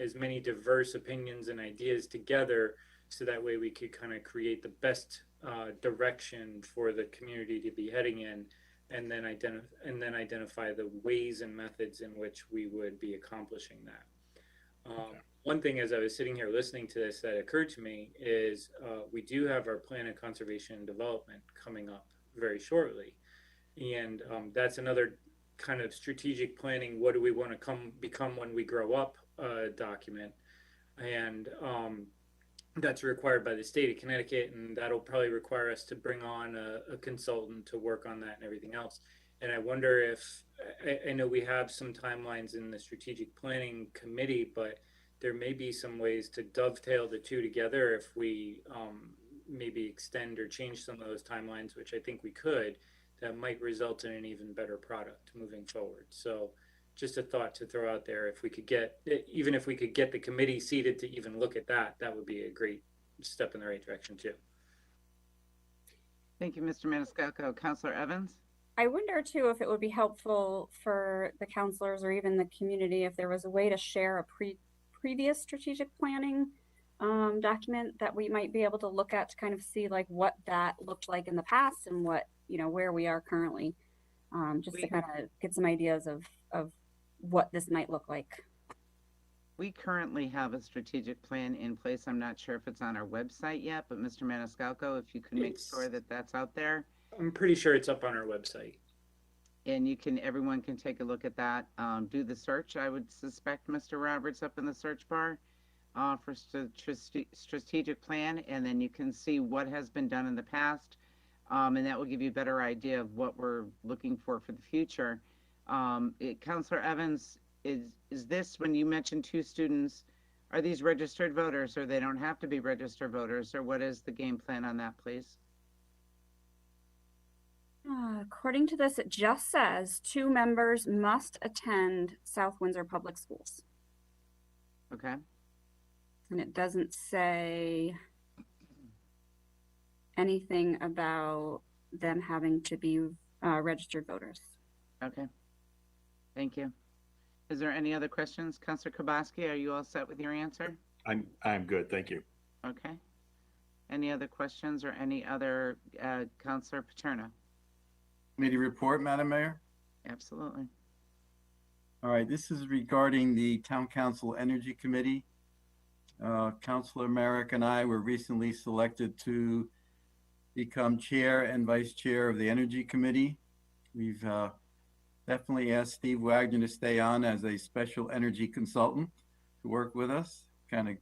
as many diverse opinions and ideas together, so that way we could kind of create the best direction for the community to be heading in, and then identify the ways and methods in which we would be accomplishing that. One thing as I was sitting here listening to this that occurred to me is we do have our plan of conservation and development coming up very shortly, and that's another kind of strategic planning, what do we want to become when we grow up document, and that's required by the state of Connecticut, and that'll probably require us to bring on a consultant to work on that and everything else. And I wonder if, I know we have some timelines in the strategic planning committee, but there may be some ways to dovetail the two together if we maybe extend or change some of those timelines, which I think we could, that might result in an even better product moving forward. So just a thought to throw out there. If we could get the committee seated to even look at that, that would be a great step in the right direction too. Thank you, Mr. Maniscalco. Councilor Evans? I wonder too if it would be helpful for the counselors or even the community if there was a way to share a previous strategic planning document that we might be able to look at to kind of see like what that looked like in the past and what, where we are currently, just to kind of get some ideas of what this might look like. We currently have a strategic plan in place. I'm not sure if it's on our website yet, but Mr. Maniscalco, if you can make sure that that's out there. I'm pretty sure it's up on our website. And everyone can take a look at that. Do the search. I would suspect Mr. Roberts up in the search bar for strategic plan, and then you can see what has been done in the past, and that will give you a better idea of what we're looking for the future. Counselor Evans, is this, when you mentioned 2 students, are these registered voters, or they don't have to be registered voters, or what is the game plan on that, please? According to this, it just says 2 members must attend South Windsor Public Schools. Okay. And it doesn't say anything about them having to be registered voters. Okay. Thank you. Is there any other questions? Counselor Kubaski, are you all set with your answer? I'm good, thank you. Okay. Any other questions or any other, Counselor Paterno? Committee report, Madam Mayor. Absolutely. All right, this is regarding the Town Council Energy Committee. Councilor Merrick and I were recently selected to become chair and vice chair of the Energy Committee. We've definitely asked Steve Wagner to stay on as a special energy consultant to work with us, kind of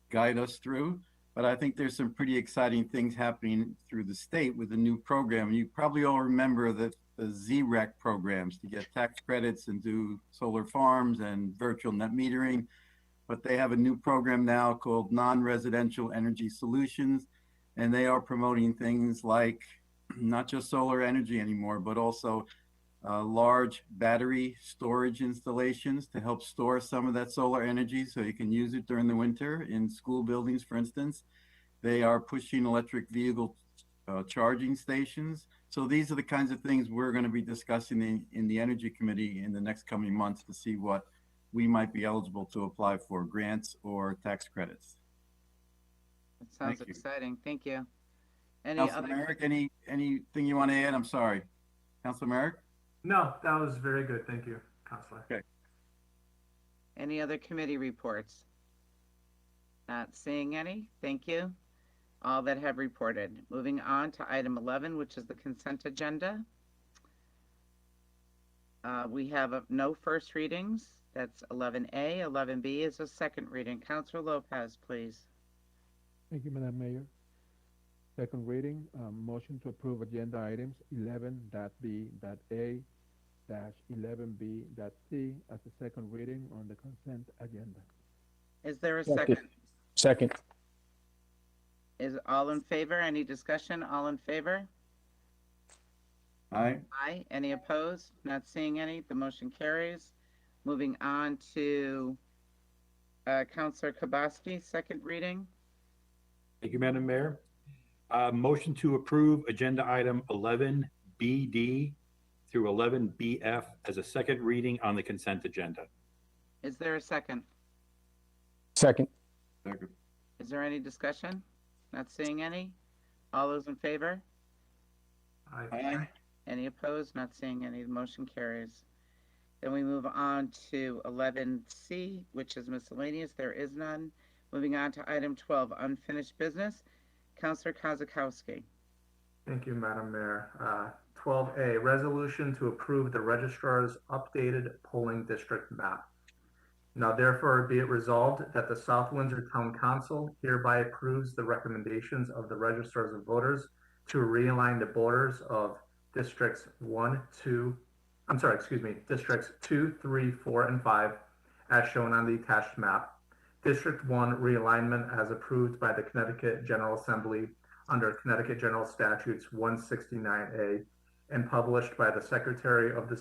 guide us through. But I think there's some pretty exciting things happening through the state with the new program. You probably all remember the ZREC programs to get tax credits and do solar farms and virtual net metering. But they have a new program now called Non-Residential Energy Solutions. And they are promoting things like not just solar energy anymore, but also large battery storage installations to help store some of that solar energy so you can use it during the winter in school buildings, for instance. They are pushing electric vehicle charging stations. So these are the kinds of things we're going to be discussing in the Energy Committee in the next coming months to see what we might be eligible to apply for, grants or tax credits. That sounds exciting. Thank you. Councilor Merrick, anything you want to add? I'm sorry. Councilor Merrick? No, that was very good. Thank you, Counselor. Okay. Any other committee reports? Not seeing any. Thank you. All that have reported. Moving on to item 11, which is the consent agenda. We have no first readings. That's 11A. 11B is a second reading. Councilor Lopez, please. Thank you, Madam Mayor. Second reading, motion to approve agenda items 11.B.A-11B.C as a second reading on the consent agenda. Is there a second? Second. Is all in favor? Any discussion? All in favor? Aye. Aye. Any opposed? Not seeing any. The motion carries. Moving on to Councilor Kubaski, second reading. Thank you, Madam Mayor. Motion to approve agenda item 11BD through 11BF as a second reading on the consent agenda. Is there a second? Second. Second. Is there any discussion? Not seeing any. All those in favor? Aye. Any opposed? Not seeing any. The motion carries. Then we move on to 11C, which is miscellaneous. There is none. Moving on to item 12, unfinished business. Councilor Kozakowski. Thank you, Madam Mayor. 12A, resolution to approve the registrar's updated polling district map. Now therefore be it resolved that the South Windsor Town Council hereby approves the recommendations of the registrars of voters to realign the borders of districts 2, 3, 4, and 5 as shown on the attached map. District 1 realignment as approved by the Connecticut General Assembly under Connecticut General Statutes 169A and published by the Secretary of the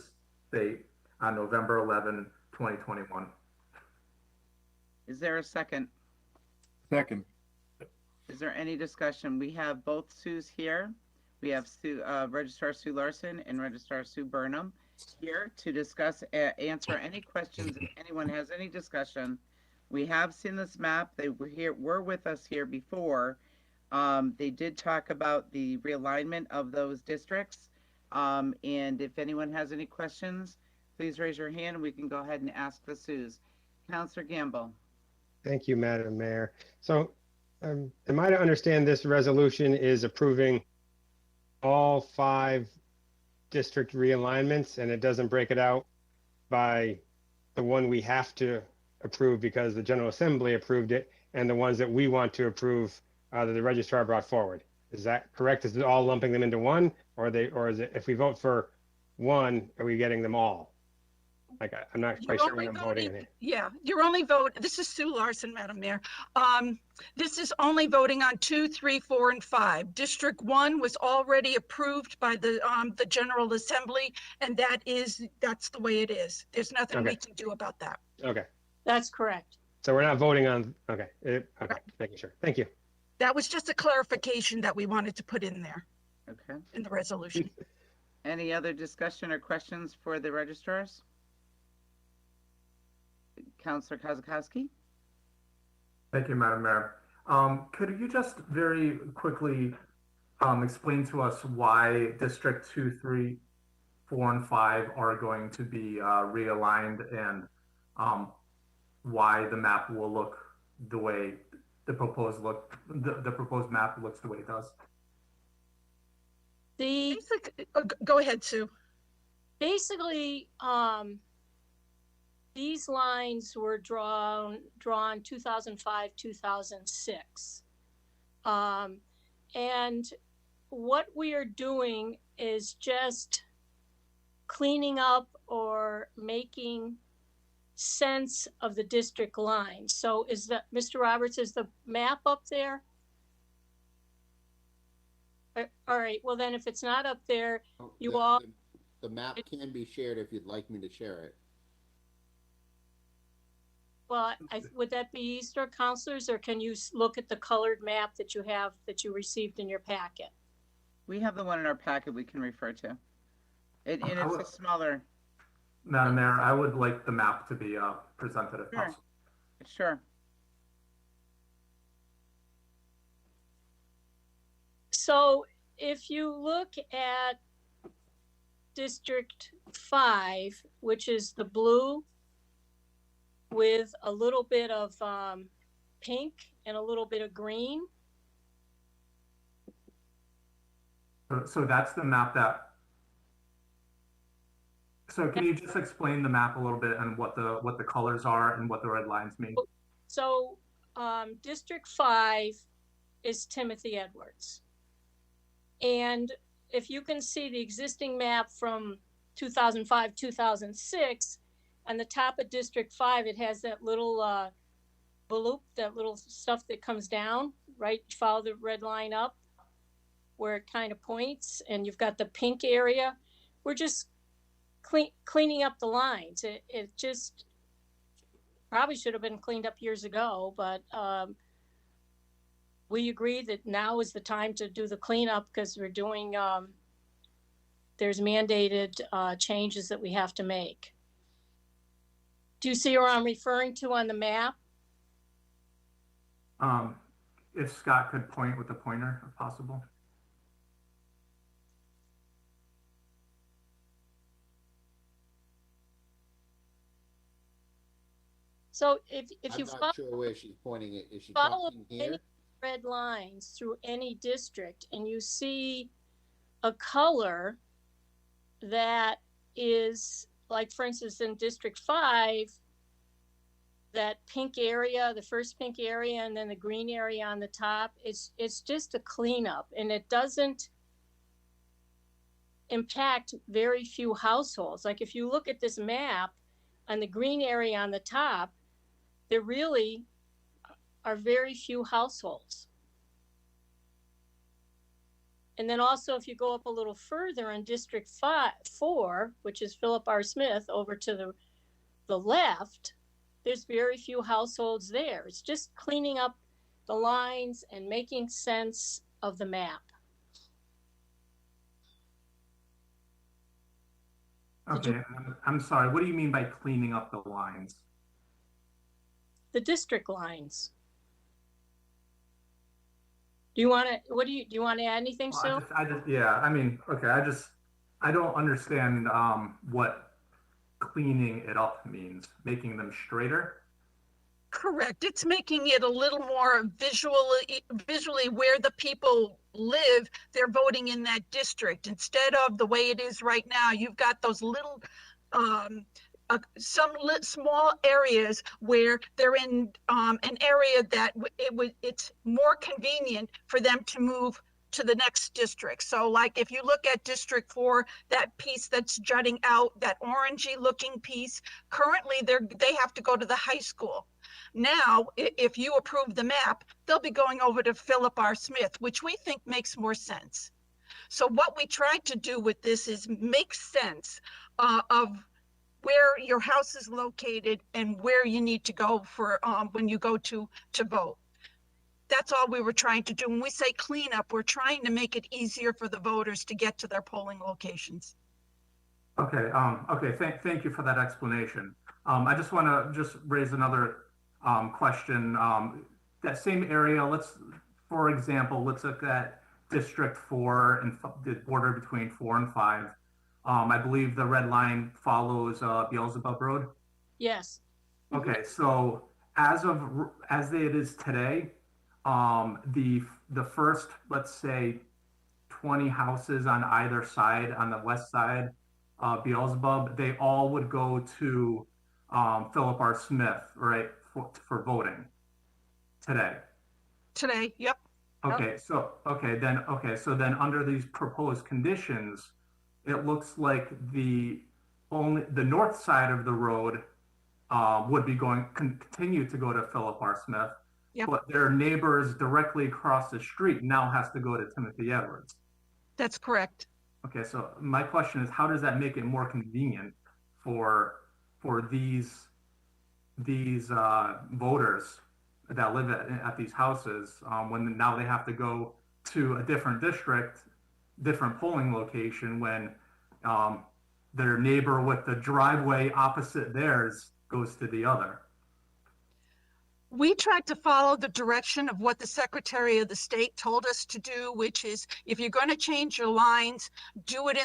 State on November 11, 2021. Is there a second? Second. Is there any discussion? We have both Sues here. We have Registrar Sue Larson and Registrar Sue Burnham here to discuss, answer any questions. If anyone has any discussion We have seen this map. They were with us here before. They did talk about the realignment of those districts. And if anyone has any questions, please raise your hand and we can go ahead and ask the Sues. Counselor Gamble. Thank you, Madam Mayor. So, am I to understand this resolution is approving all 5 district realignments, and it doesn't break it out by the one we have to approve because the General Assembly approved it, and the ones that we want to approve that the registrar brought forward? Is that correct? Is it all lumping them into one, or is it, if we vote for one, are we getting them all? Like, I'm not quite sure what I'm voting on here. Yeah, you're only voting. This is Sue Larson, Madam Mayor. This is only voting on 2, 3, 4, and 5. District 1 was already approved by the General Assembly, and that's the way it is. There's nothing we can do about that. Okay. That's correct. So we're not voting on, okay, okay, making sure. Thank you. That was just a clarification that we wanted to put in there. Okay. In the resolution. Any other discussion or questions for the registrars? Counselor Kozakowski? Thank you, Madam Mayor. Could you just very quickly explain to us why District 2, 3, 4, and 5 are going to be realigned, and why the map will look the way the proposed map looks the way it does? Go ahead, Sue. Basically, these lines were drawn 2005, 2006. And what we are doing is just cleaning up or making sense of the district lines. So is that, Mr. Roberts, is the map up there? All right, well then if it's not up there, the map can be shared if you'd like me to share it. Well, would that be easier, counselors, or can you look at the colored map that you have, that you received in your packet? We have the one in our packet we can refer to. And it's a smaller. Madam Mayor, I would like the map to be presented if possible. Sure. So if you look at District 5, which is the blue, with a little bit of pink and a little bit of green. So that's the map that. So can you just explain the map a little bit and what the colors are and what the red lines mean? So District 5 is Timothy Edwards. And if you can see the existing map from 2005, 2006, on the top of District 5, it has that little bloop, that little stuff that comes down, right? Follow the red line up where it kind of points, and you've got the pink area. We're just cleaning up the lines. It just probably should have been cleaned up years ago, but we agree that now is the time to do the cleanup because we're doing, there's mandated changes that we have to make. Do you see where I'm referring to on the map? If Scott could point with the pointer, if possible. So if you I'm not sure where she's pointing it. Is she follow talking here? any red lines through any district and you see a color that is, like for instance in District 5, that pink area, the first pink area, and then the green area on the top, it's just a cleanup, and it doesn't impact very few households. Like if you look at this map on the green area on the top, there really are very few households. And then also if you go up a little further in District 4, which is Philip R. Smith, over to the left, there's very few households there. It's just cleaning up the lines and making sense of the map. Okay, I'm sorry. What do you mean by cleaning up the lines? the district lines. Do you want to, do you want to add anything, Sue? Yeah, I mean, okay, I don't understand what cleaning it up means, making them straighter. Correct. It's making it a little more visually where the people live, they're voting in that district instead of the way it is right now. You've got those little, small areas where they're in an area that it's more convenient for them to move to the next district. So like if you look at District 4, that piece that's jutting out, that orangey looking piece, currently they have to go to the high school. Now, if you approve the map, they'll be going over to Philip R. Smith, which we think makes more sense. So what we tried to do with this is make sense of where your house is located and where you need to go for when you go to vote. That's all we were trying to do. When we say cleanup, we're trying to make it easier for the voters to get to their polling locations. Okay, thank you for that explanation. I just want to raise another question. That same area, for example, let's look at District 4 and the border between 4 and 5. I believe the red line follows Beelzebub Road. Yes. Okay, so as it is today, the first, let's say, 20 houses on either side, on the west side, Beelzebub, they all would go to Philip R. Smith, right, for voting today. Today, yep. Okay, so then under these proposed conditions, it looks like the north side of the road would be continue to go to Philip R. Smith, yep. But their neighbors directly across the street now has to go to Timothy Edwards. That's correct. Okay, so my question is, how does that make it more convenient for these voters that live at these houses when now they have to go to a different district, different polling location when their neighbor with the driveway opposite theirs goes to the other? We tried to follow the direction of what the Secretary of the State told us to do, which is if you're going to change your lines, do it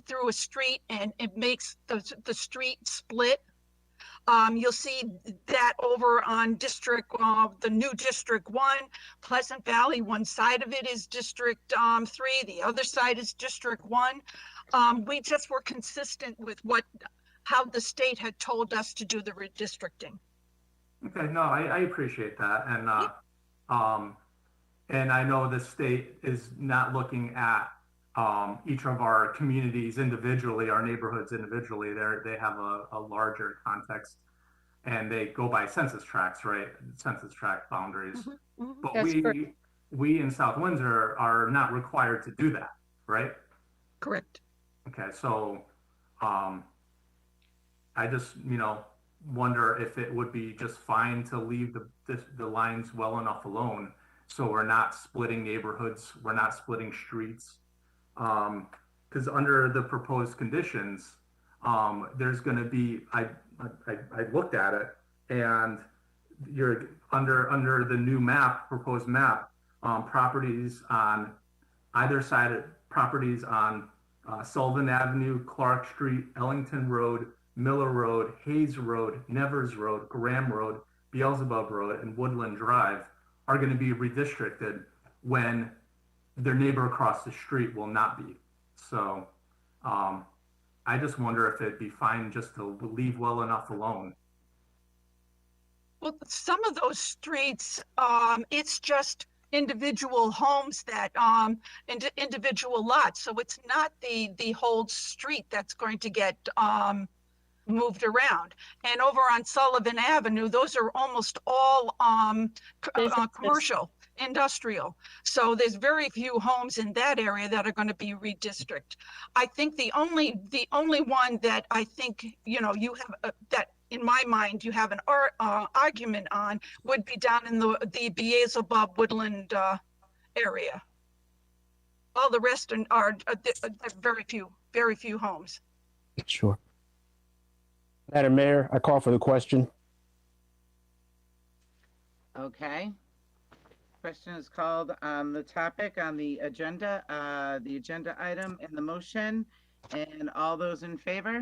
through a street, and it makes the street split. You'll see that over on the new District 1, Pleasant Valley. One side of it is District 3, the other side is District 1. We just were consistent with how the state had told us to do the redistricting. Okay, no, I appreciate that, and I know the state is not looking at each of our communities individually, our neighborhoods individually. They have a larger context, and they go by census tracts, right? Census tract boundaries. Mm-hmm, mm-hmm. But we in South Windsor are not required to do that, right? Correct. Okay, so I just wonder if it would be just fine to leave the lines well enough alone, so we're not splitting neighborhoods, we're not splitting streets, because under the proposed conditions, there's going to be I looked at it, and you're under the new proposed map, properties on either side of properties on Sullivan Avenue, Clark Street, Ellington Road, Miller Road, Hayes Road, Nevers Road, Graham Road, Beelzebub Road, and Woodland Drive are going to be redistricted when their neighbor across the street will not be. So I just wonder if it'd be fine just to leave well enough alone. Well, some of those streets, it's just individual homes that individual lots. So it's not the whole street that's going to get moved around. And over on Sullivan Avenue, those are almost all commercial, industrial. So there's very few homes in that area that are going to be redistricted. I think the only one that I think you have that in my mind you have an argument on would be down in the Beelzebub Woodland area. All the rest are very few homes. Sure. Madam Mayor, I call for the question. Okay. Question is called on the topic on the agenda item and the motion, and all those in favor?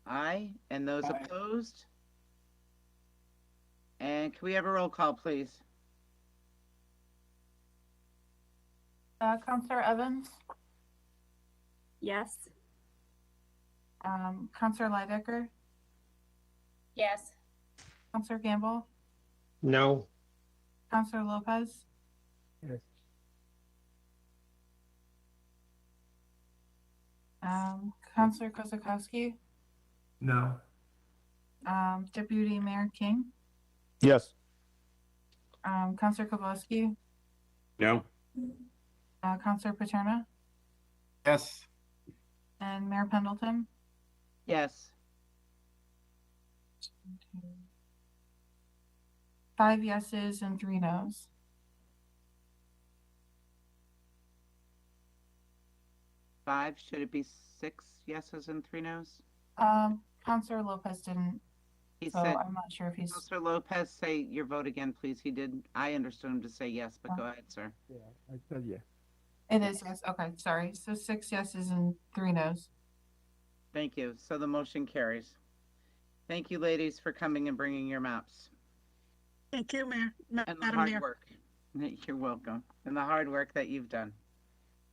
Aye, and those Aye. opposed? And can we have a roll call, please? Counselor Evans, Yes. Counselor Lidecker, Yes. Counselor Gamble, No. Counselor Lopez, Yes. Counselor Kozakowski, No. Deputy Mayor King, Yes. Counselor Kowalski, No. Counselor Paterna, Yes. and Mayor Pendleton. Yes. 5 yeses and 3 nos. 5, should it be 6 yeses and 3 nos? Counselor Lopez didn't, He so said, I'm not sure if he's, Counselor Lopez, say your vote again, please. He did, I understood him to say yes, but go ahead, sir. Yeah, I said yes. it is yes, okay, sorry. So 6 yeses and 3 nos. Thank you. So the motion carries. Thank you, ladies, for coming and bringing your maps. Thank you, And the Madam hard Mayor. work. You're welcome. And the hard work that you've done.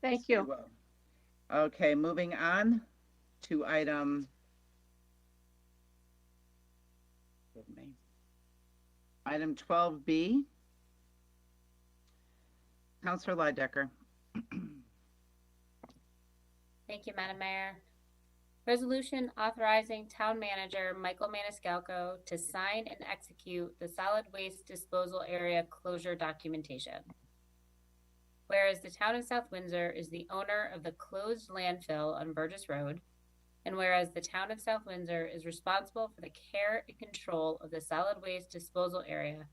Thank Very you. well. Okay, moving on to item 12B. Counselor Lidecker. Thank you, Madam Mayor. Resolution authorizing Town Manager Michael Maniscalco to sign and execute the solid waste disposal area closure documentation. Whereas the Town of South Windsor is the owner of the closed landfill on Burgess Road, and whereas the Town of South Windsor is responsible for the care and control of the solid waste disposal area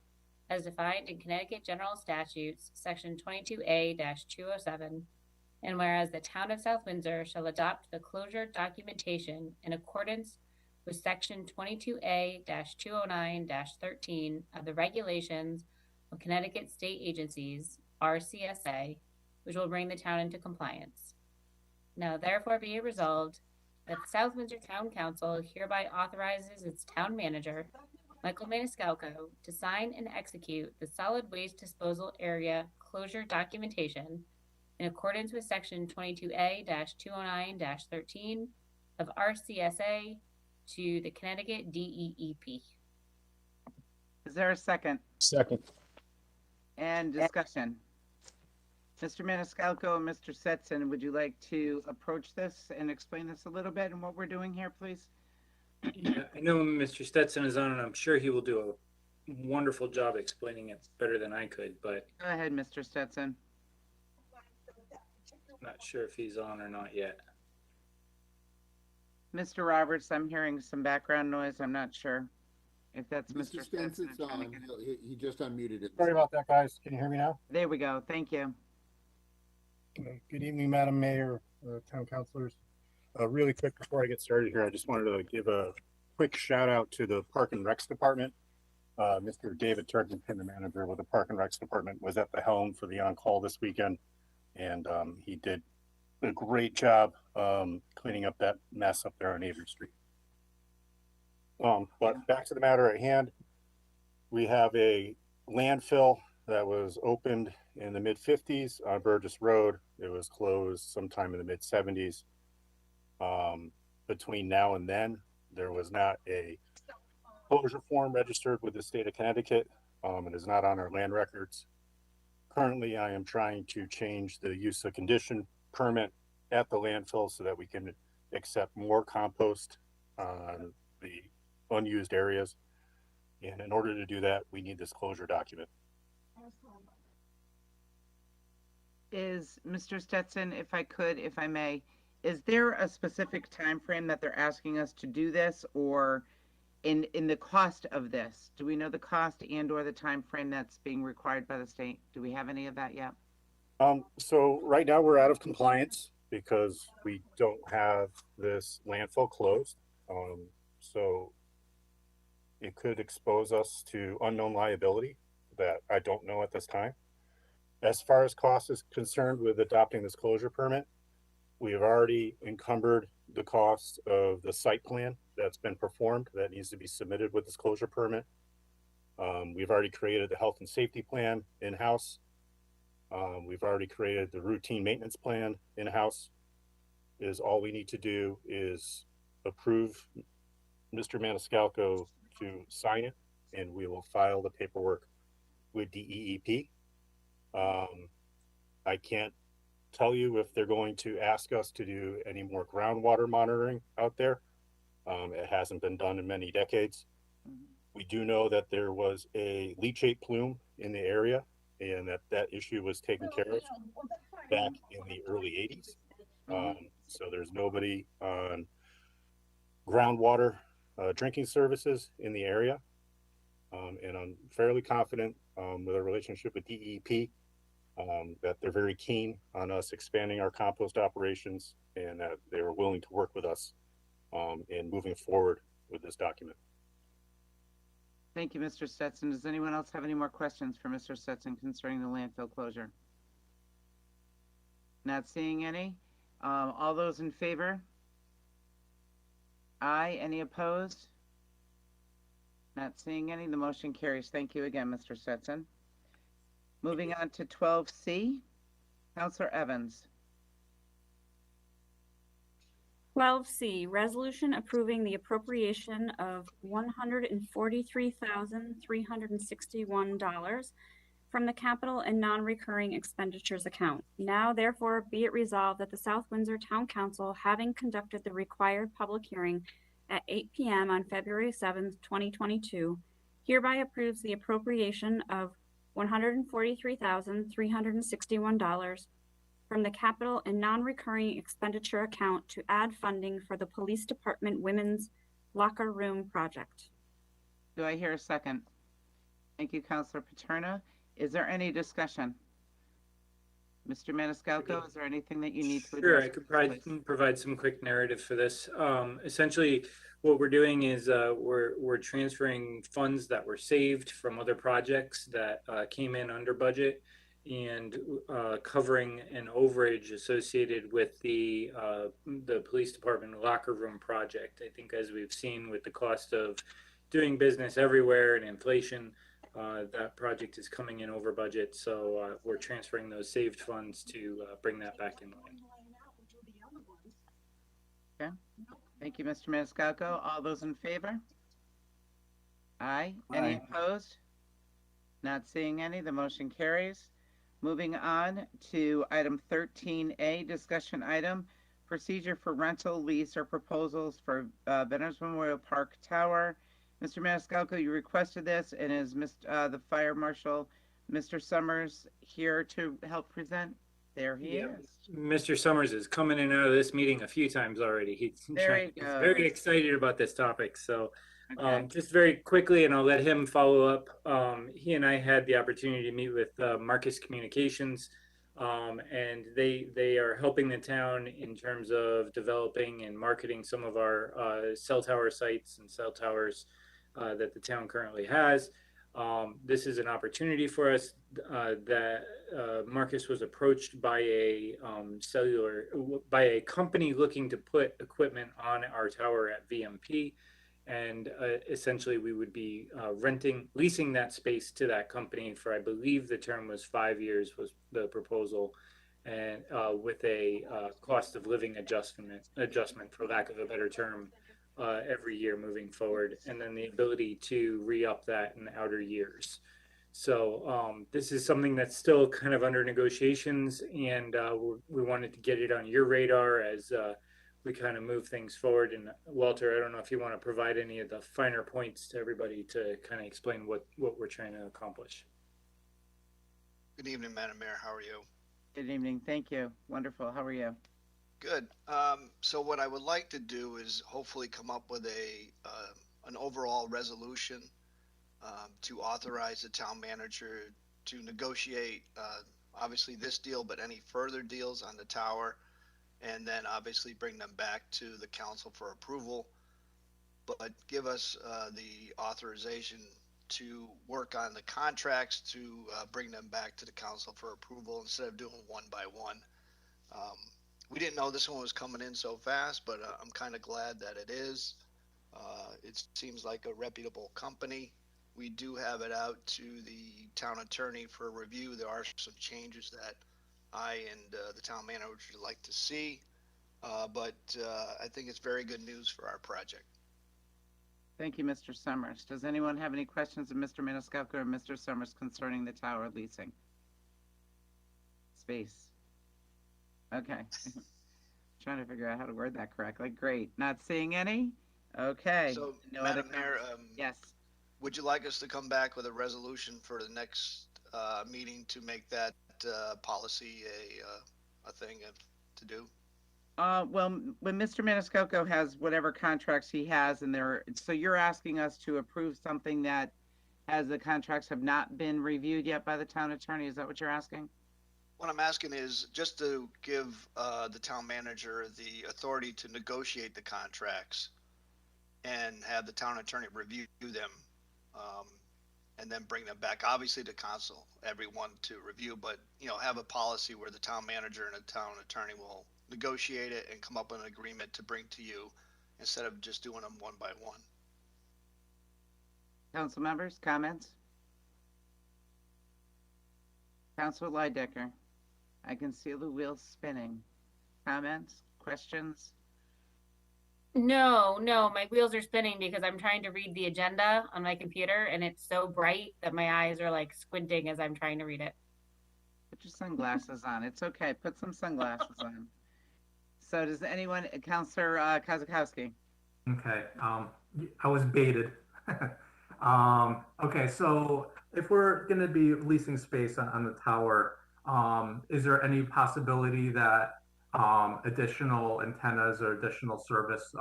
as defined in Connecticut General Statutes, Section 22A-207, and whereas the Town of South Windsor shall adopt the closure documentation in accordance with Section 22A-209-13 of the Regulations of Connecticut State Agencies, RCSA, which will bring the town into compliance. Now therefore be it resolved that the South Windsor Town Council hereby authorizes its town manager, Michael Maniscalco, to sign and execute the solid waste disposal area closure documentation in accordance with Section 22A-209-13 of RCSA to the Connecticut DEEP. Is there a second? Second. And discussion. Mr. Maniscalco and Mr. Stetson, would you like to approach this and explain this a little bit and what we're doing here, please? Yeah, I know Mr. Stetson is on, and I'm sure he will do a wonderful job explaining it better than I could, but Go ahead, Mr. Stetson. I'm not sure if he's on or not yet. Mr. Roberts, I'm hearing some background noise. I'm not sure if that's Mr. Mr. Stetson. Stenson's on. He just unmuted it. Sorry about that, guys. Can you hear me now? There we go. Thank you. Good evening, Madam Mayor, town councilors. Really quick before I get started here, I just wanted to give a quick shout out to the Park and Recs Department. Mr. David Turkington, the manager with the Park and Recs Department, was at the helm for the on-call this weekend, and he did a great job cleaning up that mess up there on Avery Street. But back to the matter at hand, we have a landfill that was opened in the mid-50s on Burgess Road. It was closed sometime in the mid-70s. Between now and then, there was not a closure form registered with the state of Connecticut. It is not on our land records. Currently, I am trying to change the use of condition permit at the landfill so that we can accept more compost on the unused areas. And in order to do that, we need this closure document. Is Mr. Stetson, if I may, is there a specific time frame that they're asking us to do this, or in the cost of this? Do we know the cost and or the time frame that's being required by the state? Do we have any of that yet? So right now we're out of compliance because we don't have this landfill closed. So it could expose us to unknown liability that I don't know at this time. As far as cost is concerned with adopting this closure permit, we have already encumbered the cost of the site plan that's been performed that needs to be submitted with this closure permit. We've already created the health and safety plan in-house. We've already created the routine maintenance plan in-house. All we need to do is approve Mr. Maniscalco to sign it, and we will file the paperwork with DEEP. I can't tell you if they're going to ask us to do any more groundwater monitoring out there. It hasn't been done in many decades. We do know that there was a leachate plume in the area, and that issue was taken care of back in the early 80s. So there's nobody on groundwater drinking services in the area. And I'm fairly confident with our relationship with DEP that they're very keen on us expanding our compost operations, and that they were willing to work with us in moving forward with this document. Thank you, Mr. Stetson. Does anyone else have any more questions for Mr. Stetson concerning the landfill closure? Not seeing any. All those in favor? Aye. Any opposed? Not seeing any. The motion carries. Thank you again, Mr. Stetson. Moving on to 12C, Councilor Evans. 12C, resolution approving the appropriation of $143,361 from the capital and non-recurring expenditures account. Now, therefore, be it resolved that the South Windsor Town Council, having conducted the required public hearing at 8 p.m. on February 7th, 2022, hereby approves the appropriation of $143,361 from the capital and non-recurring expenditure account to add funding for the Police Department Women's Locker Room Project. Do I hear a second? Thank you, Councilor Paterna. Is there any discussion? Mr. Maniscalco, is there anything that you need to address? Sure, I could provide some quick narrative for this. Essentially, what we're doing is we're transferring funds that were saved from other projects that came in under budget, and covering an overage associated with the police department locker room project. I think, as we've seen with the cost of doing business everywhere and inflation, that project is coming in over budget. So we're transferring those saved funds to bring that back in line. Okay. Thank you, Mr. Maniscalco. All those in favor? Aye. Any opposed? Not seeing any. The motion carries. Moving on to item 13A, discussion item, procedure for rental, lease, or proposals for Veterans Memorial Park Tower. Mr. Maniscalco, you requested this, and is the Fire Marshal, Mr. Summers, here to help present? There he is. Mr. Summers is coming in and out of this meeting a few times already. He's very excited about this topic. So just very quickly, and I'll let him follow up. He and I had the opportunity to meet with Marcus Communications, and they are helping the town in terms of developing and marketing some of our cell tower sites and cell towers that the town currently has. This is an opportunity for us that Marcus was approached by a company looking to put equipment on our tower at VMP. And essentially we would be leasing that space to that company for, I believe the term was 5 years was the proposal, and with a cost of living adjustment, for lack of a better term, every year moving forward, and then the ability to re-up that in the outer years. So this is something that's still kind of under negotiations, and we wanted to get it on your radar as we kind of move things forward. And Walter, I don't know if you want to provide any of the finer points to everybody to kind of explain what we're trying to accomplish. Good evening, Madam Mayor. How are you? Good evening. Thank you. Wonderful. How are you? Good. So what I would like to do is hopefully come up with an overall resolution to authorize the town manager to negotiate obviously this deal, but any further deals on the tower, and then obviously bring them back to the council for approval. but give us the authorization to work on the contracts to bring them back to the council for approval instead of doing one by one. We didn't know this one was coming in so fast, but I'm kind of glad that it is. It seems like a reputable company. We do have it out to the town attorney for review. There are some changes that I and the town manager would like to see, but I think it's very good news for our project. Thank you, Mr. Summers. Does anyone have any questions of Mr. Maniscalco or Mr. Summers concerning the tower leasing space? Okay. Trying to figure out how to word that correctly. Great. Not seeing any? Okay. So, No Madam other Mayor, yes. would you like us to come back with a resolution for the next meeting to make that policy a thing to do? Well, when Mr. Maniscalco has whatever contracts he has in there, so you're asking us to approve something that as the contracts have not been reviewed yet by the town attorney? Is that what you're asking? What I'm asking is just to give the town manager the authority to negotiate the contracts and have the town attorney review them, and then bring them back, obviously to council, everyone to review, but, you know, have a policy where the town manager and the town attorney will negotiate it and come up with an agreement to bring to you instead of just doing them one by one. Council members, comments? Councilor Lydecker, I can see the wheels spinning. Comments, questions? No, my wheels are spinning because I'm trying to read the agenda on my computer and it's so bright that my eyes are like squinting as I'm trying to read it. Put your sunglasses on. It's okay. Put some sunglasses on. So does anyone, Councilor Kozakowski? Okay, I was baited. Okay, so if we're gonna be leasing space on the tower, is there any possibility that additional antennas or additional service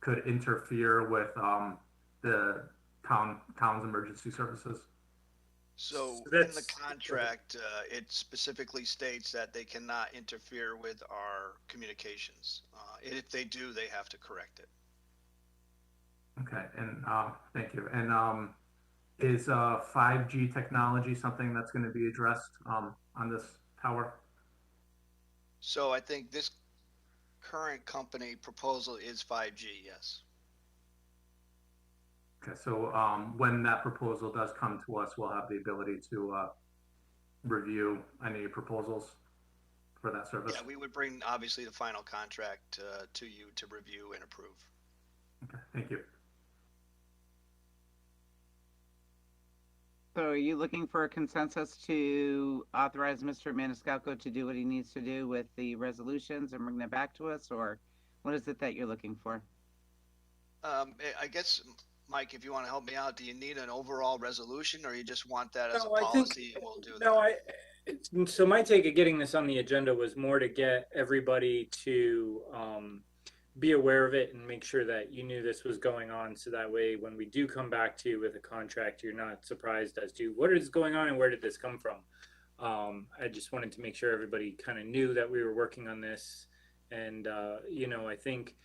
could interfere with the town's emergency services? So So in the that's- contract, it specifically states that they cannot interfere with our communications. If they do, they have to correct it. Okay, and thank you. And is 5G technology something that's going to be addressed on this tower? So I think this current company proposal is 5G, yes. Okay, so when that proposal does come to us, we'll have the ability to review any proposals for that service. Yeah, we would bring obviously the final contract to you to review and approve. Okay, thank you. So are you looking for a consensus to authorize Mr. Maniscalco to do what he needs to do with the resolutions and bring them back to us, or what is it that you're looking for? I guess, Mike, if you want to help me out, do you need an overall resolution or you just want that as No, a I think- policy and we'll do that? No, so my take of getting this on the agenda was more to get everybody to be aware of it and make sure that you knew this was going on. So that way, when we do come back to you with a contract, you're not surprised as to what is going on and where did this come from. I just wanted to make sure everybody kind of knew that we were working on this. And, you know, I think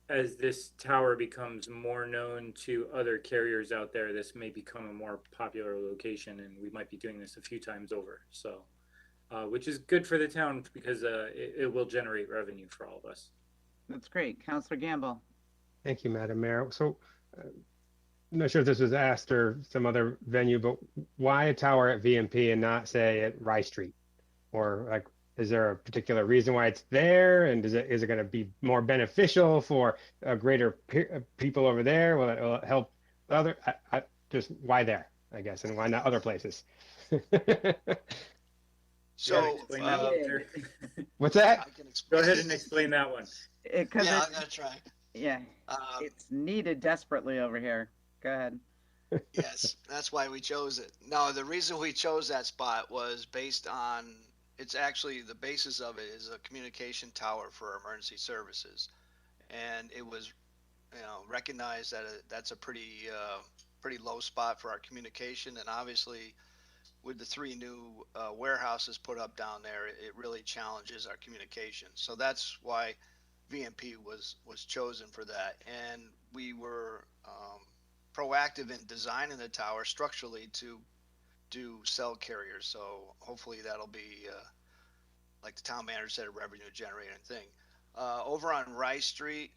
as this tower becomes more known to other carriers out there, this may become a more popular location and we might be doing this a few times over. So, which is good for the town because it will generate revenue for all of us. That's great. Councilor Gamble. Thank you, Madam Mayor. So I'm not sure if this was asked or some other venue, but why a tower at VMP and not say at Rye Street? Or like, is there a particular reason why it's there? And is it going to be more beneficial for a greater people over there? Will it help other? Just why there, I guess, and why not other places? So, what's that? Go ahead and explain that one. I'm gonna try. Yeah, it's needed desperately over here. Go ahead. Yes, that's why we chose it. No, the reason we chose that spot was based on, it's actually, the basis of it is a communication tower for emergency services. And it was, you know, recognized that that's a pretty low spot for our communication. And obviously, with the 3 new warehouses put up down there, it really challenges our communication. So that's why VMP was chosen for that. And we were proactive in designing the tower structurally to do cell carriers. So hopefully that'll be, like the town manager said, a revenue generating thing. Over on Rice Street,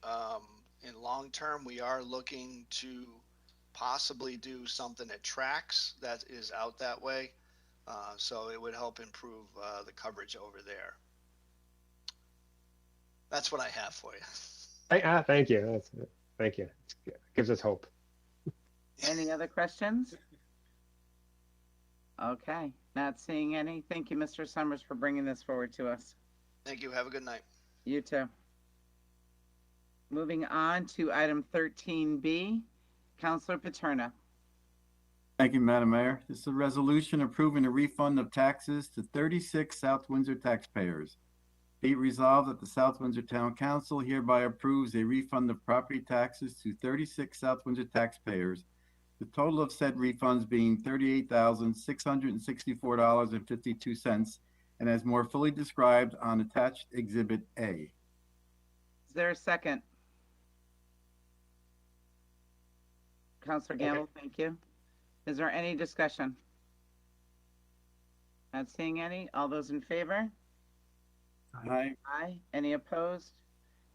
in long term, we are looking to possibly do something at Tracks that is out that way. So it would help improve the coverage over there. That's what I have for you. Thank you. Thank you. It gives us hope. Any other questions? Okay, not seeing any. Thank you, Mr. Summers, for bringing this forward to us. Thank you. Have a good night. You too. Moving on to item 13B, Councilor Paterna. Thank you, Madam Mayor. This is a resolution approving a refund of taxes to 36 South Windsor taxpayers. Be it resolved that the South Windsor Town Council hereby approves a refund of property taxes to 36 South Windsor taxpayers, the total of said refunds being $38,664.52, and as more fully described on attached Exhibit A. Is there a second? Councilor Gamble, thank you. Is there any discussion? Not seeing any. All those in favor? Aye. Aye. Any opposed?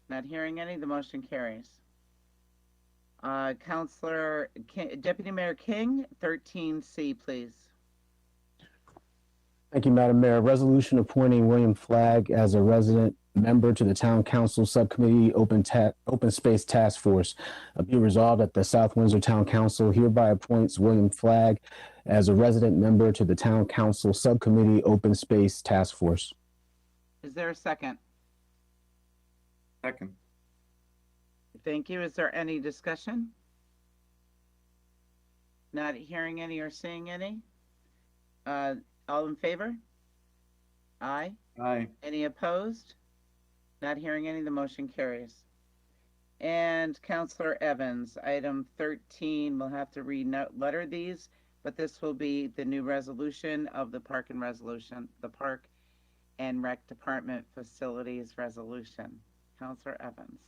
Not hearing any. The motion carries. Councilor Deputy Mayor King, 13C, please. Thank you, Madam Mayor. Resolution appointing William Flagg as a resident member to the Town Council Subcommittee Open Space Task Force. Be resolved that the South Windsor Town Council hereby appoints William Flagg as a resident member to the Town Council Subcommittee Open Space Task Force. Is there a second? Second. Thank you. Is there any discussion? Not hearing any or seeing any. All in favor? Aye. Aye. Any opposed? Not hearing any. The motion carries. And Councilor Evans, item 13, we'll have to letter these, but this will be the new resolution of the Park and Rec Department Facilities Resolution. Councilor Evans.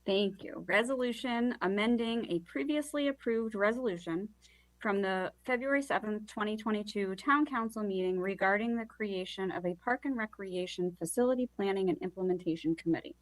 Thank you. Resolution amending a previously approved resolution from the February 7th, 2022 Town Council meeting regarding the creation of a Park and Recreation Facility Planning and Implementation Committee.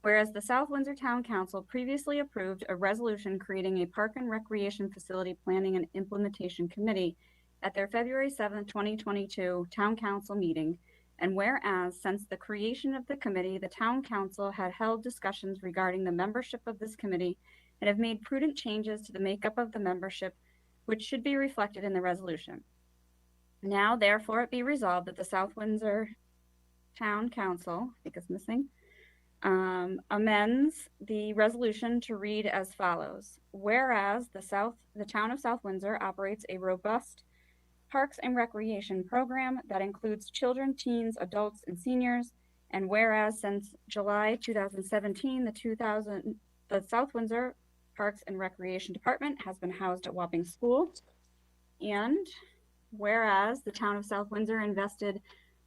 Whereas the South Windsor Town Council previously approved a resolution creating a Park and Recreation Facility Planning and Implementation Committee at their February 7th, 2022 Town Council meeting, and whereas since the creation of the committee, the Town Council had held discussions regarding the membership of this committee and have made prudent changes to the makeup of the membership, which should be reflected in the resolution. Now, therefore, it be resolved that the South Windsor Town Council, I think it's missing, amends the resolution to read as follows. Whereas the town of South Windsor operates a robust Parks and Recreation program that includes children, teens, adults, and seniors, and whereas since July 2017, the South Windsor Parks and Recreation Department has been housed at Wapping School, and whereas the town of South Windsor invested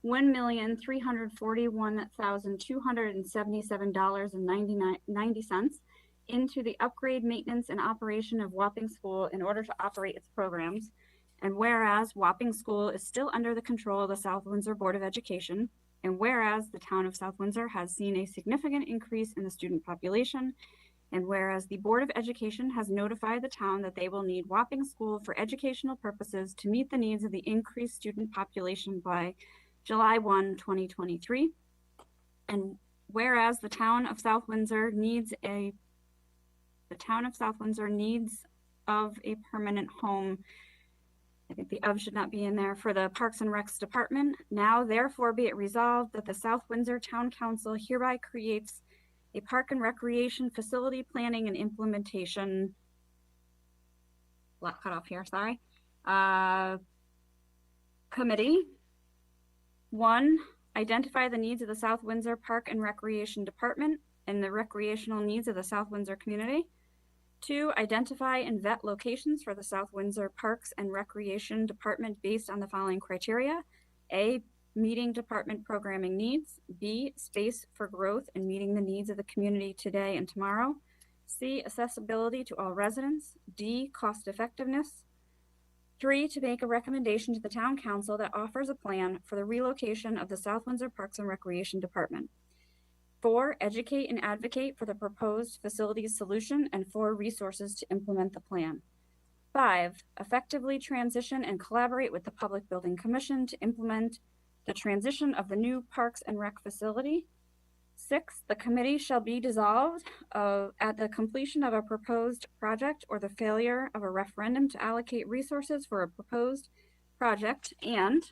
$1,341,277.90 into the upgrade, maintenance, and operation of Wapping School in order to operate its programs. And whereas Wapping School is still under the control of the South Windsor Board of Education, and whereas the town of South Windsor has seen a significant increase in the student population, and whereas the Board of Education has notified the town that they will need Wapping School for educational purposes to meet the needs of the increased student population by July 1, 2023. And whereas the town of South Windsor needs of a permanent home, I think the of should not be in there, for the Parks and Recs Department. Now, therefore, be it resolved that the South Windsor Town Council hereby creates a Park and Recreation Facility Planning and Implementation, cut off here, sorry, Committee. 1, identify the needs of the South Windsor Park and Recreation Department and the recreational needs of the South Windsor community. 2, identify and vet locations for the South Windsor Parks and Recreation Department based on the following criteria. A, meeting department programming needs. B, space for growth and meeting the needs of the community today and tomorrow. C, accessibility to all residents. D, cost effectiveness. 3, to make a recommendation to the town council that offers a plan for the relocation of the South Windsor Parks and Recreation Department. 4, educate and advocate for the proposed facilities solution and 4 resources to implement the plan. 5, effectively transition and collaborate with the Public Building Commission to implement the transition of the new Parks and Rec facility. 6, the committee shall be dissolved at the completion of a proposed project or the failure of a referendum to allocate resources for a proposed project. And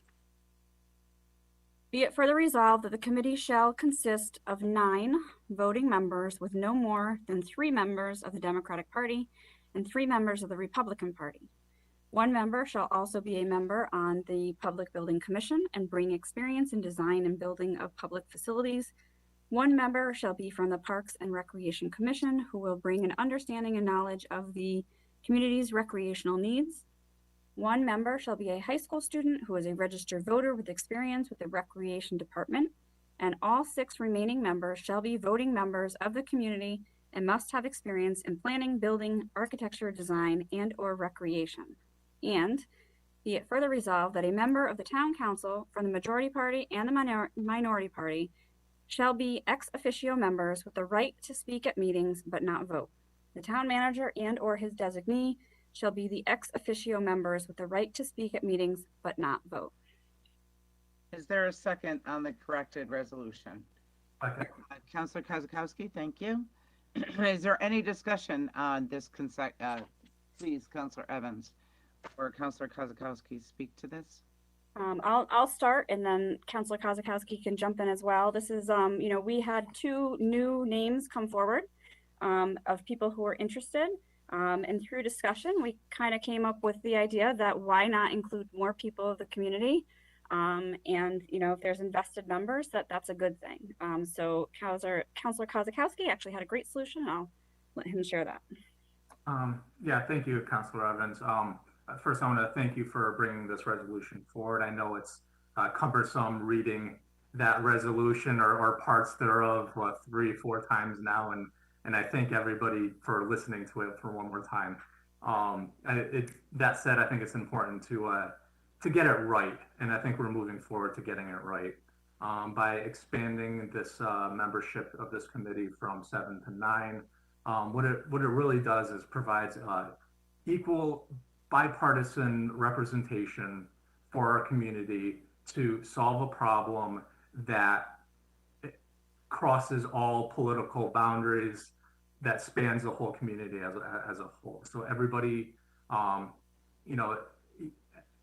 be it further resolved that the committee shall consist of 9 voting members with no more than 3 members of the Democratic Party and 3 members of the Republican Party. 1 member shall also be a member on the Public Building Commission and bring experience in design and building of public facilities. 1 member shall be from the Parks and Recreation Commission, who will bring an understanding and knowledge of the community's recreational needs. 1 member shall be a high school student who is a registered voter with experience with the Recreation Department, and all 6 remaining members shall be voting members of the community and must have experience in planning, building, architecture, design, and or recreation. And be it further resolved that a member of the town council from the majority party and the minority party shall be ex officio members with the right to speak at meetings but not vote. The town manager and or his designee shall be the ex officio members with the right to speak at meetings but not vote. Is there a second on the corrected resolution? Okay. Councilor Kozakowski, thank you. Is there any discussion on this please, Councilor Evans or Councilor Kozakowski speak to this? I'll start, and then Councilor Kozakowski can jump in as well. This is, we had 2 new names come forward of people who were interested. And through discussion, we kind of came up with the idea that why not include more people of the community? And, if there's invested members, that's a good thing. So Councilor Kozakowski actually had a great solution, and I'll let him share that. Yeah, thank you, Councilor Evans. First, I want to thank you for bringing this resolution forward. I know it's cumbersome reading that resolution or parts thereof 3-4 times now, and I thank everybody for listening to it for one more time. That said, I think it's important to get it right, and I think we're moving forward to getting it right by expanding this membership of this committee from 7 to 9. What it really does is provides equal bipartisan representation for our community to solve a problem that crosses all political boundaries, that spans the whole community as a whole. So everybody,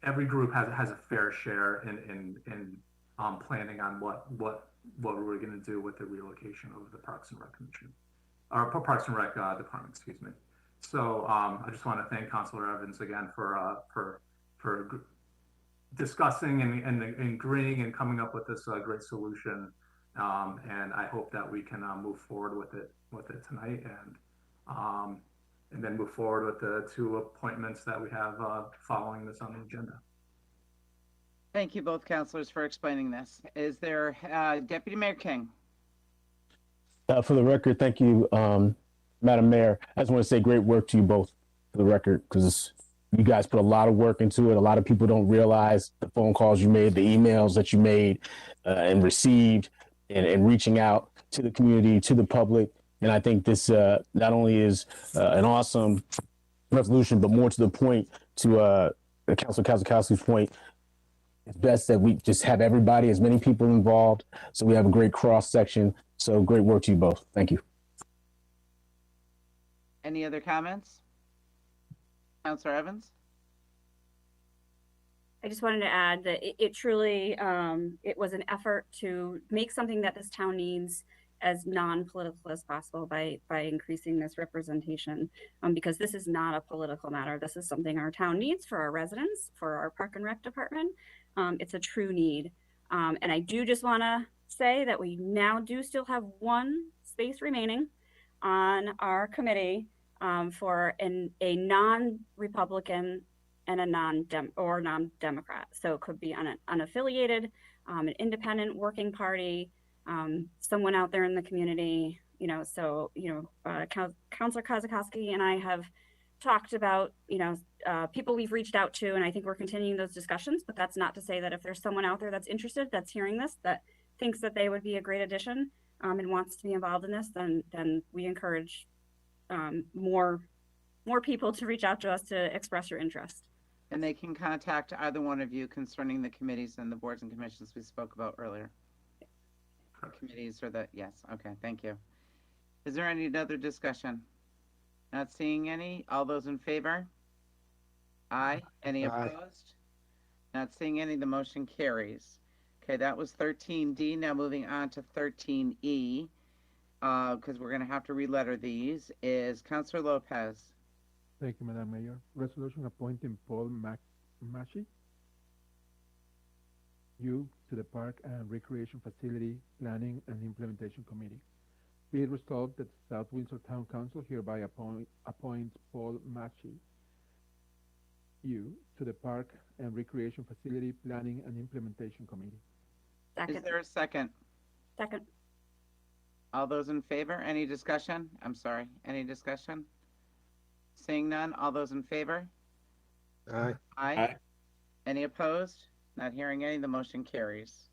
every group has a fair share in planning on what we're going to do with the relocation of the Parks and Rec Commission, or Parks and Rec Department, excuse me. So I just want to thank Councilor Evans again for discussing and agreeing and coming up with this great solution. And I hope that we can move forward with it tonight, and then move forward with the 2 appointments that we have following this on the agenda. Thank you both councilors for explaining this. Is there Deputy Mayor King? For the record, thank you, Madam Mayor. I just want to say great work to you both, for the record, because you guys put a lot of work into it. A lot of people don't realize the phone calls you made, the emails that you made and received, and reaching out to the community, to the public. And I think this not only is an awesome resolution, but more to the point, to Councilor Kozakowski's point, it's best that we just have everybody, as many people involved, so we have a great cross section. So great work to you both. Thank you. Any other comments? Councilor Evans? I just wanted to add that it truly, it was an effort to make something that this town needs as non-political as possible by increasing this representation, because this is not a political matter. This is something our town needs for our residents, for our Park and Rec department. It's a true need. And I do just want to say that we now do still have 1 space remaining on our committee for a non-Republican and a non-Democrat. So it could be unaffiliated, an independent working party, someone out there in the community, So, Counselor Kozakowski and I have talked about, people we've reached out to, and I think we're continuing those discussions, but that's not to say that if there's someone out there that's interested, that's hearing this, that thinks that they would be a great addition, and wants to be involved in this, then we encourage, more people to reach out to us to express your interest. And they can contact either one of you concerning the committees and the boards and commissions we spoke about earlier. Committees or yes, okay, thank you. Is there any other discussion? Not seeing any. All those in favor? Aye. Any opposed? Not seeing any. The motion carries. Okay, that was 13D. Now moving on to 13E, because we're going to have to re-letter these, is Councilor Lopez. Thank you, Madam Mayor. Resolution appointing Paul Mashi, you, to the Park and Recreation Facility Planning and Implementation Committee. Be it resolved that the South Windsor Town Council hereby appoints Paul Machi, you, to the Park and Recreation Facility Planning and Implementation Committee. Second. Is there a second? Second. All those in favor? Any discussion? I'm sorry. Any discussion? Seeing none. All those in favor? Aye. Aye. Any opposed? Not hearing any. The motion carries.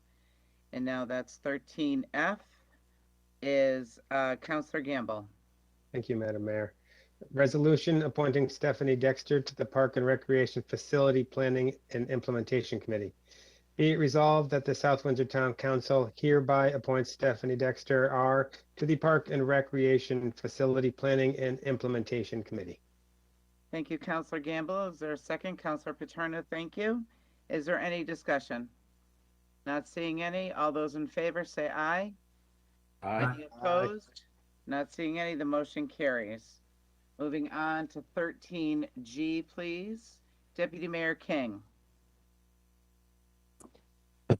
And now that's 13F is Councilor Gamble. Thank you, Madam Mayor. Resolution appointing Stephanie Dexter to the Park and Recreation Facility Planning and Implementation Committee. Be it resolved that the South Windsor Town Council hereby appoints Stephanie Dexter R. to the Park and Recreation Facility Planning and Implementation Committee. Thank you, Councilor Gamble. Is there a second? Councilor Paterno, thank you. Is there any discussion? Not seeing any. All those in favor say aye. Aye. Any opposed? Not seeing any. The motion carries. Moving on to 13G, please. Deputy Mayor King.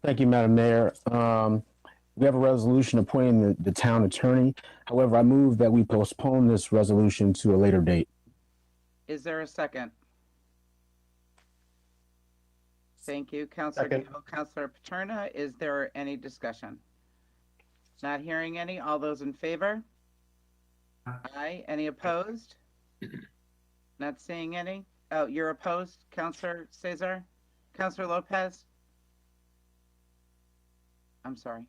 Thank you, Madam Mayor. We have a resolution appointing the town attorney. However, I move that we postpone this resolution to a later date. Is there a second? Thank you, Councilor Gamble. Councilor Paterno, is there any discussion? Not hearing any. All those in favor? Aye. Any opposed? Not seeing any. Oh, you're opposed, Councilor Cesar? Councilor Lopez? I'm sorry.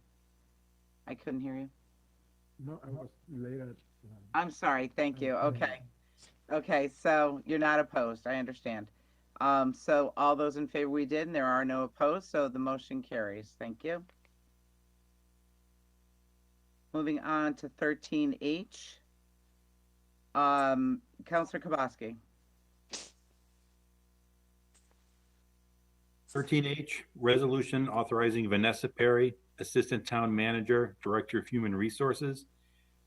I couldn't hear you. No, I was later. I'm sorry. Thank you. Okay. Okay, so you're not opposed. I understand. So all those in favor we did, and there are no opposed, so the motion carries. Thank you. Moving on to 13H. Councilor Kabowski. 13H, resolution authorizing Vanessa Perry, Assistant Town Manager, Director of Human Resources,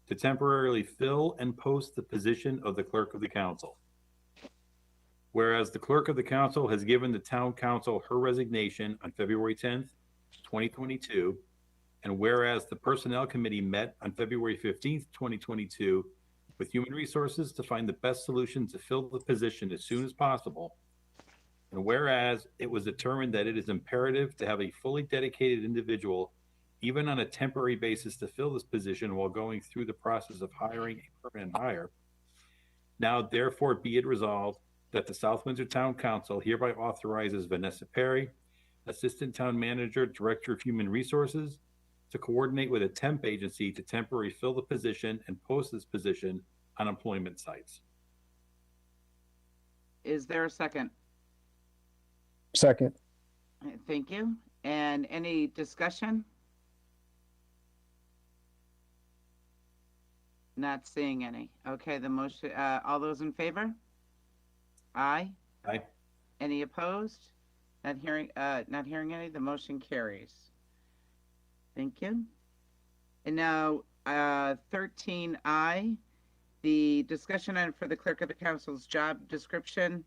to temporarily fill and post the position of the Clerk of the Council. Whereas the Clerk of the Council has given the Town Council her resignation on February 10th, 2022, and whereas the Personnel Committee met on February 15th, 2022, with Human Resources to find the best solution to fill the position as soon as possible, and whereas it was determined that it is imperative to have a fully dedicated individual, even on a temporary basis, to fill this position while going through the process of hiring a permanent hire, now therefore be it resolved that the South Windsor Town Council hereby authorizes Vanessa Perry, Assistant Town Manager, Director of Human Resources, to coordinate with a temp agency to temporarily fill the position and post this position on employment sites. Is there a second? Second. Thank you. And any discussion? Not seeing any. Okay, the motion, all those in favor? Aye. Aye. Any opposed? Not hearing any. The motion carries. Thank you. And now 13I, the discussion item for the Clerk of the Council's job description.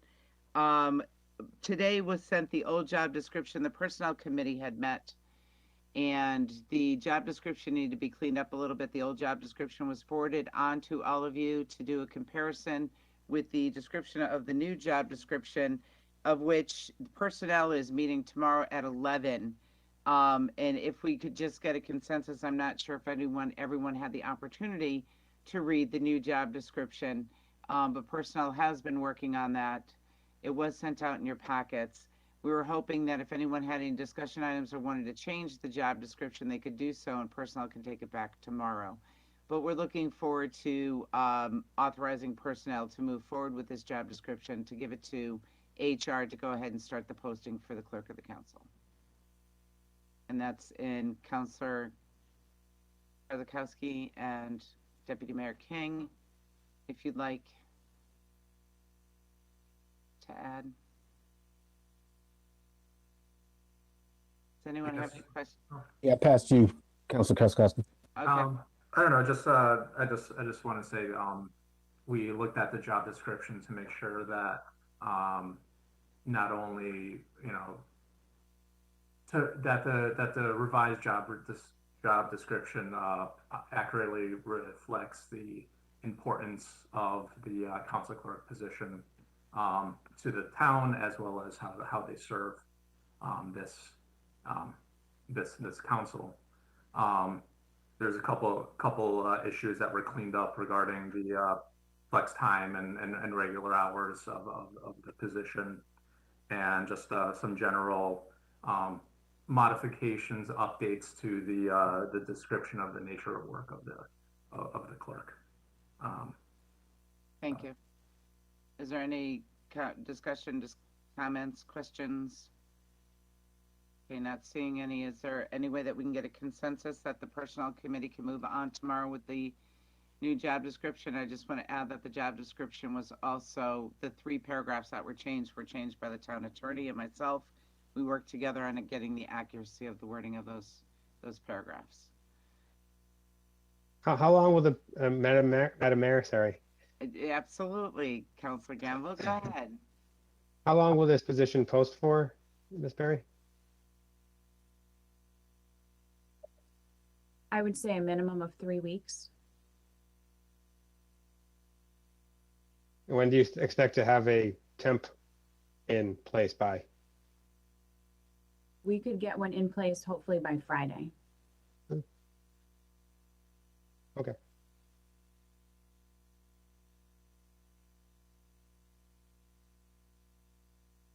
Today was sent the old job description. The Personnel Committee had met, and the job description needed to be cleaned up a little bit. The old job description was forwarded on to all of you to do a comparison with the description of the new job description, of which personnel is meeting tomorrow at 11 And if we could just get a consensus, I'm not sure if everyone had the opportunity to read the new job description, but personnel has been working on that. It was sent out in your packets. We were hoping that if anyone had any discussion items or wanted to change the job description, they could do so, and personnel can take it back tomorrow. But we're looking forward to authorizing personnel to move forward with this job description, to give it to HR to go ahead and start the posting for the clerk of the council. And that's in Councilor Kwiatkowski and Deputy Mayor King, if you'd like to add. Does anyone have any questions? Yeah, past you, Councilor Kwiatkowski. Okay. I don't know, I just want to say, we looked at the job description to make sure that, not only, that the revised job description accurately reflects the importance of the council clerk position to the town, as well as how they serve this council. There's a couple issues that were cleaned up regarding the flex time and regular hours of the position, and just some general modifications, updates to the description of the nature of work of the clerk. Thank you. Is there any discussion, comments, questions? Okay, not seeing any. Is there any way that we can get a consensus that the personnel committee can move on tomorrow with the new job description? I just want to add that the job description was also, the 3 paragraphs that were changed by the town attorney and myself. We worked together on getting the accuracy of the wording of those paragraphs. How long will the Madam Mayor, sorry. Absolutely, Councilor Gamble, go ahead. How long will this position post for, Ms. Perry? I would say a minimum of 3 weeks. When do you expect to have a temp in place by? We could get one in place hopefully by Friday. Okay.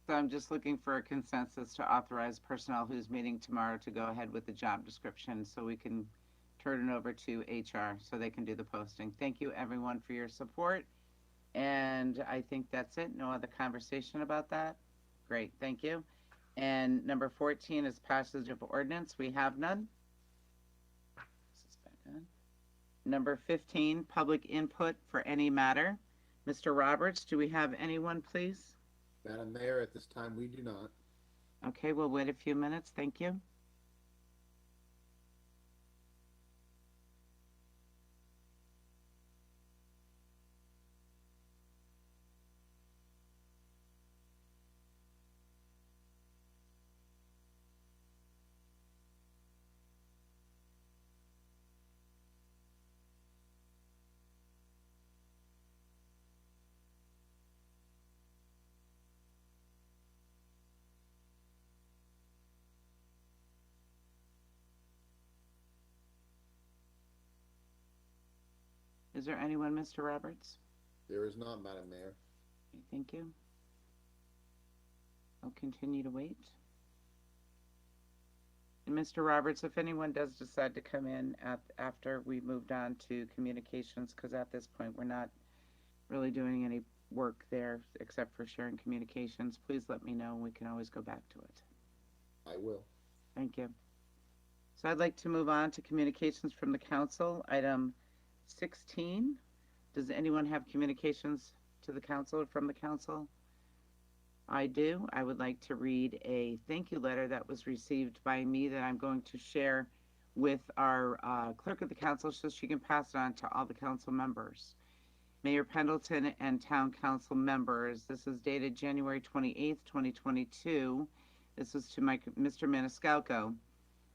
So I'm just looking for a consensus to authorize personnel who's meeting tomorrow to go ahead with the job description, so we can turn it over to HR so they can do the posting. Thank you everyone for your support. And I think that's it. No other conversation about that? Great, thank you. And number 14 is passage of ordinance. We have none. This is back on. Number 15, public input for any matter. Mr. Roberts, do we have anyone, please? Madam Mayor, at this time, we do not. Okay, we'll wait a few minutes. Thank you. Is there anyone, Mr. Roberts? There is not, Madam Mayor. Okay, thank you. I'll continue to wait. And Mr. Roberts, if anyone does decide to come in after we moved on to communications, because at this point we're not really doing any work there except for sharing communications, please let me know and we can always go back to it. I will. Thank you. So I'd like to move on to communications from the council. Item 16. Does anyone have communications to the council or from the council? I do. I would like to read a thank you letter that was received by me that I'm going to share with our clerk of the council so she can pass it on to all the council members. Mayor Pendleton and town council members, this is dated January 28th, 2022. This is to Mr. Maniscalco.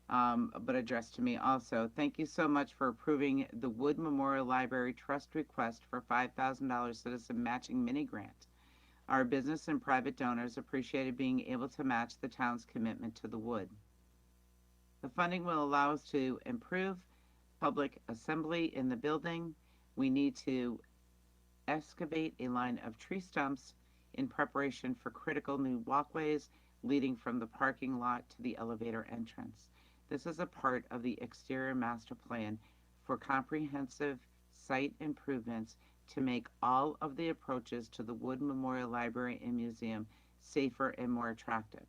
But addressed to me also. Thank you so much for approving the Wood Memorial Library Trust request for $5,000 citizen matching mini grant. Our business and private donors appreciated being able to match the town's commitment to the wood. The funding will allow us to improve public assembly in the building. We need to excavate a line of tree stumps in preparation for critical new walkways leading from the parking lot to the elevator entrance. This is a part of the exterior master plan for comprehensive site improvements to make all of the approaches to the Wood Memorial Library and Museum safer and more attractive.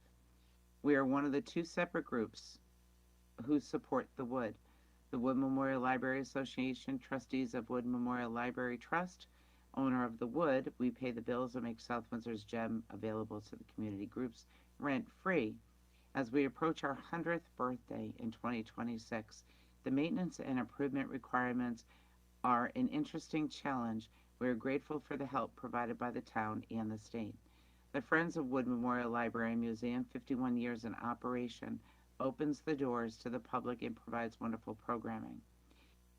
We are one of the two separate groups who support the Wood. The Wood Memorial Library Association, trustees of Wood Memorial Library Trust, owner of the Wood. We pay the bills and make South Windsor's gem available to the community groups rent-free. As we approach our 100th birthday in 2026, the maintenance and improvement requirements are an interesting challenge. We are grateful for the help provided by the town and the state. The Friends of Wood Memorial Library and Museum, 51 years in operation, opens the doors to the public and provides wonderful programming.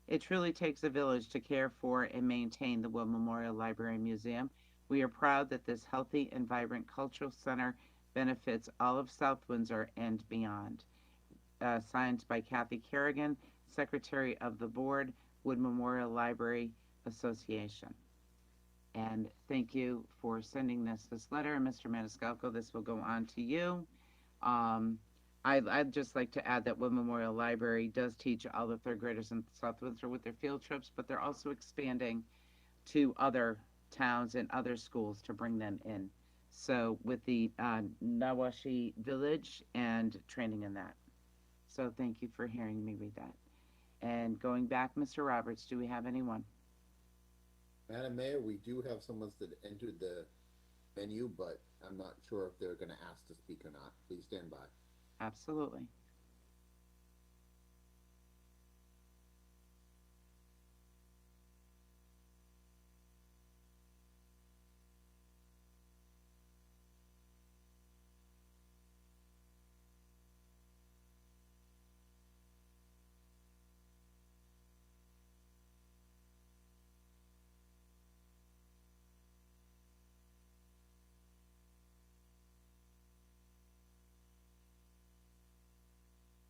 It truly takes a village to care for and maintain the Wood Memorial Library and Museum. We are proud that this healthy and vibrant cultural center benefits all of South Windsor and beyond. Signed by Kathy Kerrigan, Secretary of the Board, Wood Memorial Library Association. And thank you for sending this letter. Mr. Maniscalco, this will go on to you. I'd just like to add that Wood Memorial Library does teach all the third graders in South Windsor with their field trips, but they're also expanding to other towns and other schools to bring them in. So with the Nawashi Village and training in that. So thank you for hearing me read that. And going back, Mr. Roberts, do we have anyone? Madam Mayor, we do have someone that entered the menu, but I'm not sure if they're going to ask to speak or not. Please stand by. Absolutely.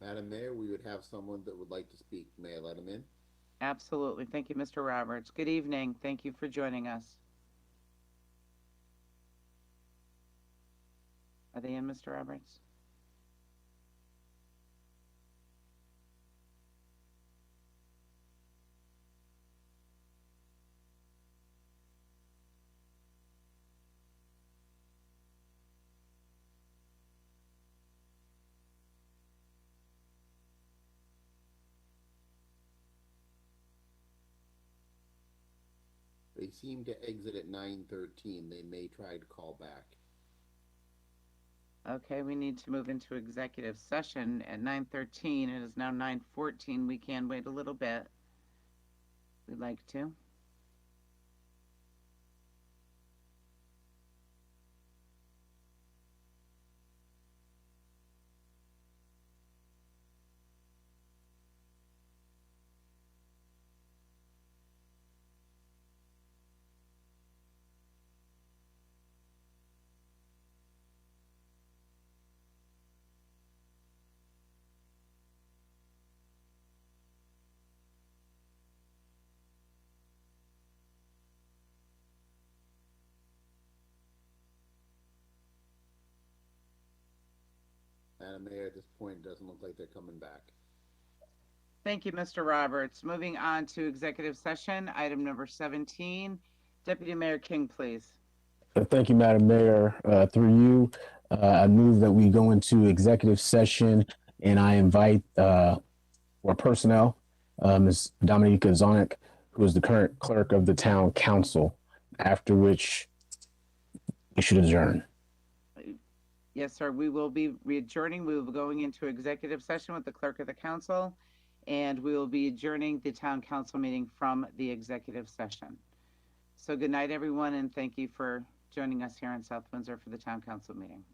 Madam Mayor, we would have someone that would like to speak. May I let him in? Absolutely. Thank you, Mr. Roberts. Good evening. Thank you for joining us. Are they in, Mr. Roberts? They seem to exit at 9:13. They may try to call back. Okay, we need to move into executive session at 9:13. It is now 9:14. We can wait a little bit. We'd like to. Madam Mayor, at this point, it doesn't look like they're coming back. Thank you, Mr. Roberts. Moving on to executive session, item number 17. Deputy Mayor King, please. Thank you, Madam Mayor. Through you, I move that we go into executive session, and I invite for personnel, Ms. Dominica Zonic, who is the current clerk of the town council, after which we should adjourn. Yes, sir. We will be adjourning. We will be going into executive session with the clerk of the council, and we will be adjourning the town council meeting from the executive session. So good night, everyone, and thank you for joining us here in South Windsor for the town council meeting.